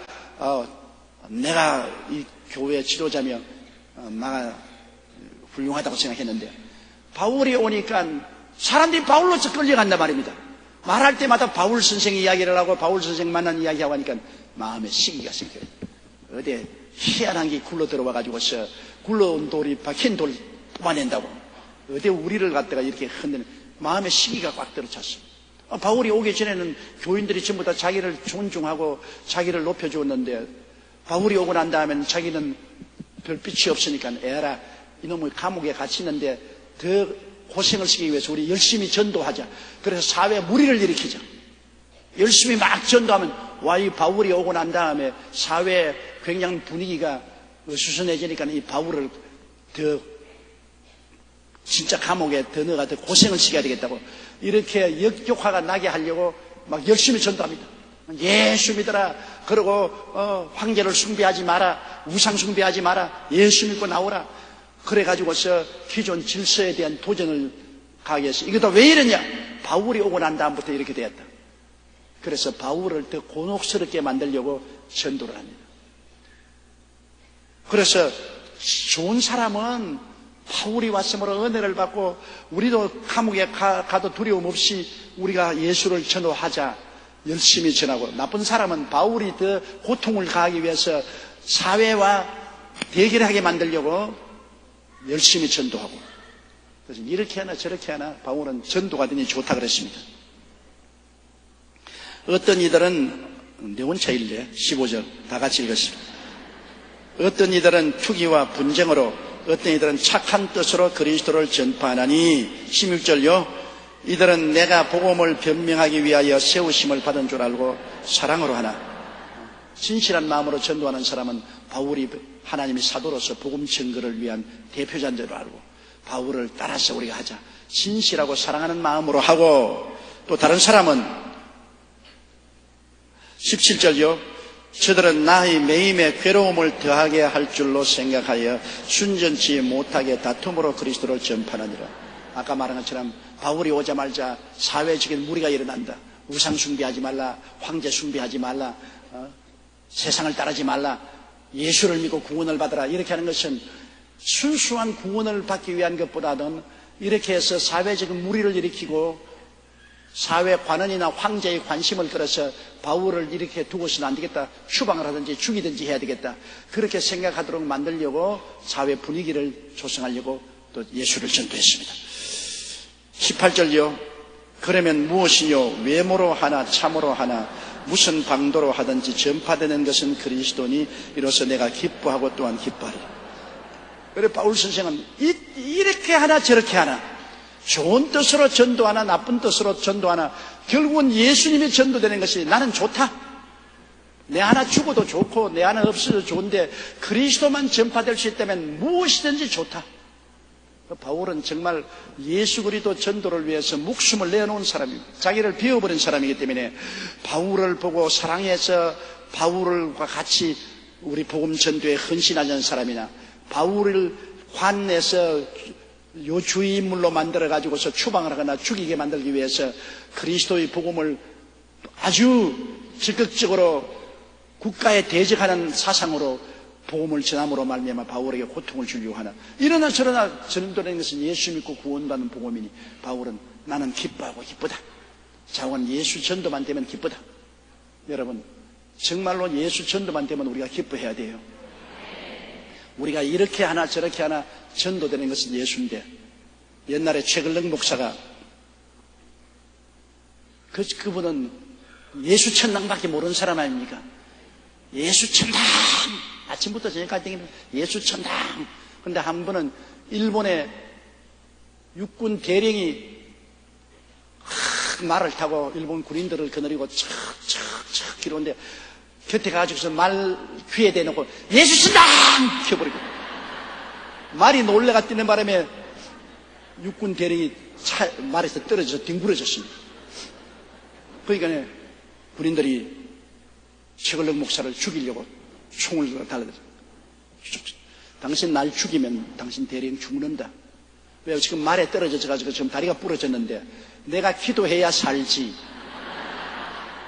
내가 이 교회 지도자며 나가 훌륭하다고 생각했는데 바울이 오니까 사람들이 바울로서 끌려간단 말입니다. 말할 때마다 바울 선생 이야기를 하고 바울 선생 만난 이야기하고 하니까 마음에 시기가 생겨요. 어디 희한한 게 굴러 들어와 가지고서 굴러온 돌이 박힌 돌 뽑아낸다고 어디 우리를 갖다가 이렇게 흔드는 마음에 시기가 꽉 들어찼어요. 바울이 오기 전에는 교인들이 전부 다 자기를 존중하고 자기를 높여주었는데 바울이 오고 난 다음에는 자기는 별빛이 없으니까 에라 이놈의 감옥에 갇히는데 더 고생을 시키기 위해서 우리 열심히 전도하자. 그래서 사회에 무리를 일으키자. 열심히 막 전도하면 이 바울이 오고 난 다음에 사회에 굉장히 분위기가 어수선해지니까 이 바울을 더 진짜 감옥에 더 넣어가 더 고생을 시켜야 되겠다고 이렇게 역효과가 나게 하려고 막 열심히 전도합니다. 예수 믿어라. 그리고 황제를 숭배하지 마라. 우상 숭배하지 마라. 예수 믿고 나오라. 그래가지고서 기존 질서에 대한 도전을 가하게 했어요. 이거 다 왜 이러냐? 바울이 오고 난 다음부터 이렇게 되었다. 그래서 바울을 더 곤혹스럽게 만들려고 전도를 합니다. 그래서 좋은 사람은 바울이 왔으므로 은혜를 받고 우리도 감옥에 가도 두려움 없이 우리가 예수를 전도하자. 열심히 전하고 나쁜 사람은 바울이 더 고통을 가하기 위해서 사회와 대결하게 만들려고 열심히 전도하고 그래서 이렇게 하나 저렇게 하나 바울은 전도가 되니 좋다 그랬습니다. 어떤 이들은 내원차일래 15절 다 같이 읽었습니다. 어떤 이들은 투기와 분쟁으로, 어떤 이들은 착한 뜻으로 그리스도를 전파하나니 16절요. 이들은 내가 복음을 변명하기 위하여 세우심을 받은 줄 알고 사랑으로 하나. 진실한 마음으로 전도하는 사람은 바울이 하나님의 사도로서 복음 증거를 위한 대표자인 줄 알고 바울을 따라서 우리가 하자. 진실하고 사랑하는 마음으로 하고, 또 다른 사람은 17절요. 저들은 나의 매임에 괴로움을 더하게 할 줄로 생각하여 순전치 못하게 다툼으로 그리스도를 전파하느니라. 아까 말한 것처럼 바울이 오자마자 사회적인 무리가 일어난다. 우상 숭배하지 말라, 황제 숭배하지 말라, 세상을 따르지 말라, 예수를 믿고 구원을 받으라, 이렇게 하는 것은 순수한 구원을 받기 위한 것보다는 이렇게 해서 사회적인 무리를 일으키고 사회 관원이나 황제의 관심을 끌어서 바울을 이렇게 두고서는 안 되겠다, 추방을 하든지 죽이든지 해야 되겠다, 그렇게 생각하도록 만들려고 사회 분위기를 조성하려고 또 예수를 전도했습니다. 18절요. 그러면 무엇이뇨? 외모로 하나 참으로 하나 무슨 방도로 하든지 전파되는 것은 그리스도니 이로써 내가 기뻐하고 또한 기뻐하리라. 그래 바울 선생은 이렇게 하나 저렇게 하나, 좋은 뜻으로 전도하나 나쁜 뜻으로 전도하나 결국은 예수님이 전도되는 것이 나는 좋다. 내 하나 죽어도 좋고 내 하나 없어도 좋은데 그리스도만 전파될 수 있다면 무엇이든지 좋다. 바울은 정말 예수 그리스도 전도를 위해서 목숨을 내놓은 사람입니다. 자기를 비워버린 사람이기 때문에 바울을 보고 사랑해서 바울과 같이 우리 복음 전도에 헌신하는 사람이나 바울을 관내서 요주인물로 만들어가지고서 추방을 하거나 죽이게 만들기 위해서 그리스도의 복음을 아주 적극적으로 국가에 대적하는 사상으로 복음을 전함으로 말미암아 바울에게 고통을 주려고 하나, 이러나 저러나 전도되는 것은 예수 믿고 구원받는 복음이니 바울은 나는 기뻐하고 기쁘다. 자원 예수 전도만 되면 기쁘다. 여러분 정말로 예수 전도만 되면 우리가 기뻐해야 돼요. 우리가 이렇게 하나 저렇게 하나 전도되는 것은 예수인데, 옛날에 최글렁 목사가 그분은 예수 천당밖에 모르는 사람 아닙니까? 예수 천당, 아침부터 저녁까지 예수 천당. 그런데 한 번은 일본의 육군 대령이 말을 타고 일본 군인들을 거느리고 척척척 기로는데 곁에 가가지고서 말 귀에 대놓고 예수 천당 켜버리고, 말이 놀래가 뛰는 바람에 육군 대령이 말에서 떨어져서 뒹굴어졌습니다. 그러니까 군인들이 최글렁 목사를 죽이려고 총을 달라들었어요. 당신 날 죽이면 당신 대령 죽는다. 왜? 지금 말에 떨어져가지고 지금 다리가 부러졌는데 내가 기도해야 살지,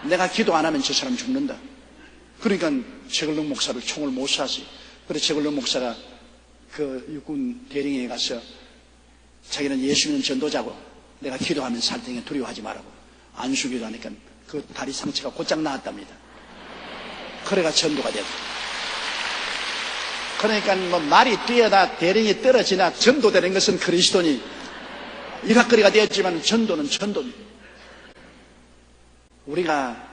내가 기도 안 하면 저 사람 죽는다. 그러니까 최글렁 목사를 총을 못 쐈어요. 그래서 최글렁 목사가 그 육군 대령에 가서 자기는 예수 믿는 전도자고 내가 기도하면 살 테니까 두려워하지 말라고 안 죽이고 하니까 그 다리 상처가 곧장 나았답니다. 그래가 전도가 됐다. 그러니까 뭐 말이 뛰어나 대령이 떨어지나 전도되는 것은 그리스도니 일학거리가 되었지만 전도는 전도입니다. 우리가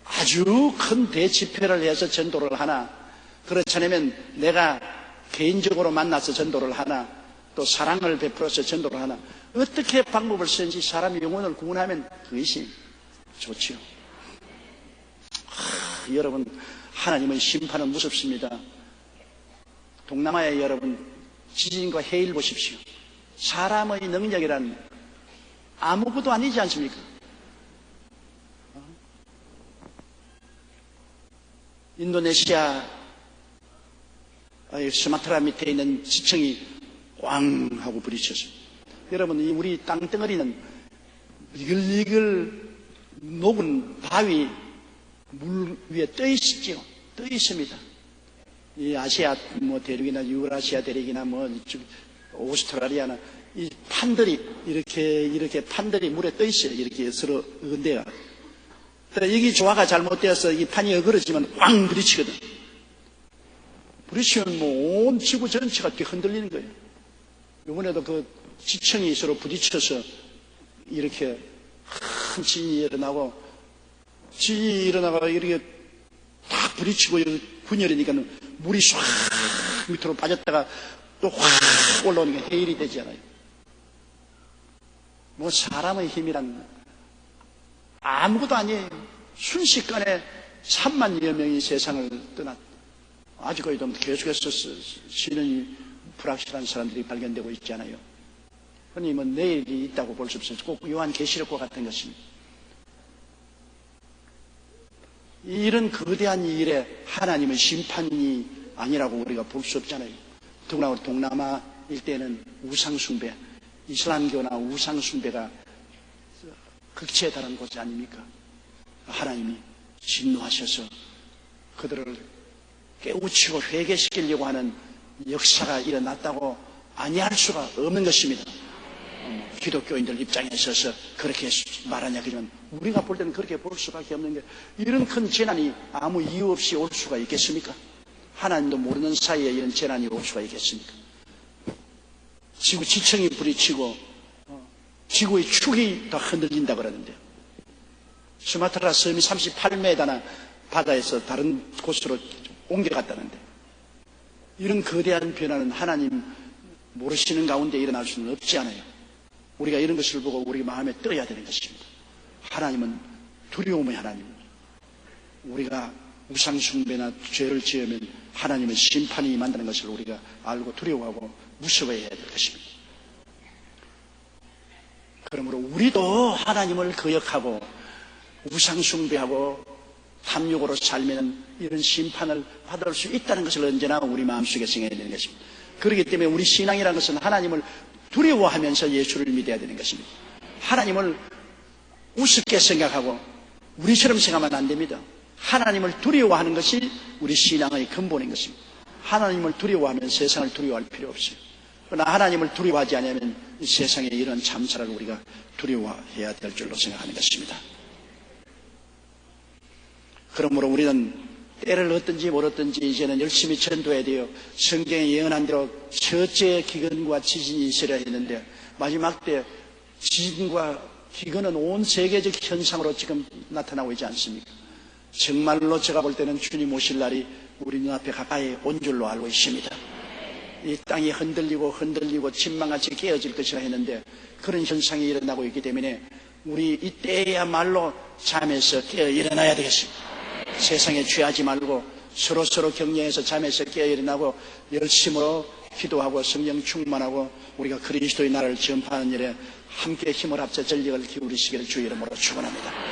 아주 큰 대집회를 해서 전도를 하나, 그렇지 않으면 내가 개인적으로 만나서 전도를 하나, 또 사랑을 베풀어서 전도를 하나, 어떻게 방법을 쓰는지 사람의 영혼을 구원하면 그것이 좋지요. 여러분, 하나님의 심판은 무섭습니다. 동남아에 여러분 지진과 해일 보십시오. 사람의 능력이란 아무것도 아니지 않습니까? 인도네시아 스마트라 밑에 있는 지층이 꽝 하고 부딪혔어요. 여러분, 우리 땅덩어리는 이글이글 녹은 바위 물 위에 떠 있지요. 떠 있습니다. 이 아시아 대륙이나 유라시아 대륙이나 오스트라리아나 이 판들이 이렇게 판들이 물에 떠 있어요. 이렇게 서로 은대가. 여기 조화가 잘못되어서 이 판이 어그러지면 꽝 부딪히거든. 부딪히면 온 지구 전체가 이렇게 흔들리는 거예요. 이번에도 그 지층이 서로 부딪혀서 이렇게 큰 지진이 일어나고 지 일어나가 이렇게 딱 부딪히고 분열이니까 물이 唰 밑으로 빠졌다가 또 확 올라오니까 해일이 되잖아요. 뭐 사람의 힘이란 아무것도 아니에요. 순식간에 3만여 명이 세상을 떠났다. 아직까지도 계속해서 신원이 불확실한 사람들이 발견되고 있잖아요. 그러니 뭐 내일이 있다고 볼 수 없어요. 꼭 요한계시록과 같은 것입니다. 이런 거대한 일에 하나님의 심판이 아니라고 우리가 볼 수 없잖아요. 더구나 우리 동남아 일대는 우상숭배, 이슬람교나 우상숭배가 극치에 달한 곳이 아닙니까? 하나님이 진노하셔서 그들을 깨우치고 회개시키려고 하는 역사가 일어났다고 아니할 수가 없는 것입니다. 기독교인들 입장에 서서 그렇게 말하냐 그러면 우리가 볼 때는 그렇게 볼 수밖에 없는 게 이런 큰 재난이 아무 이유 없이 올 수가 있겠습니까? 하나님도 모르는 사이에 이런 재난이 올 수가 있겠습니까? 지구 지층이 부딪히고 지구의 축이 더 흔들린다 그러는데 수마트라 섬이 38m나 바다에서 다른 곳으로 옮겨갔다는데 이런 거대한 변화는 하나님 모르시는 가운데 일어날 수는 없지 않아요. 우리가 이런 것을 보고 우리 마음에 떠야 되는 것입니다. 하나님은 두려움의 하나님입니다. 우리가 우상숭배나 죄를 지으면 하나님은 심판이 임한다는 것을 우리가 알고 두려워하고 무서워해야 될 것입니다. 그러므로 우리도 하나님을 거역하고 우상숭배하고 탐욕으로 살면 이런 심판을 받을 수 있다는 것을 언제나 우리 마음속에 생각해야 되는 것입니다. 그렇기 때문에 우리 신앙이라는 것은 하나님을 두려워하면서 예수를 믿어야 되는 것입니다. 하나님을 우습게 생각하고 우리처럼 생각하면 안 됩니다. 하나님을 두려워하는 것이 우리 신앙의 근본인 것입니다. 하나님을 두려워하면 세상을 두려워할 필요 없어요. 그러나 하나님을 두려워하지 않으면 세상에 이런 참사를 우리가 두려워해야 될 줄로 생각하는 것입니다. 그러므로 우리는 때를 얻든지 모르든지 이제는 열심히 전도해야 돼요. 성경에 예언한 대로 첫째 기근과 지진이 있으려 했는데 마지막 때 지진과 기근은 온 세계적 현상으로 지금 나타나고 있지 않습니까? 정말로 제가 볼 때는 주님 오실 날이 우리 눈앞에 가까이 온 줄로 알고 있습니다. 이 땅이 흔들리고 침망같이 깨어질 것이라 했는데 그런 현상이 일어나고 있기 때문에 우리 이때야말로 잠에서 깨어 일어나야 되겠습니다. 세상에 취하지 말고 서로 격려해서 잠에서 깨어 일어나고 열심으로 기도하고 성령 충만하고 우리가 그리스도의 나라를 전파하는 일에 함께 힘을 합쳐 전력을 기울이시기를 주의 이름으로 축원합니다.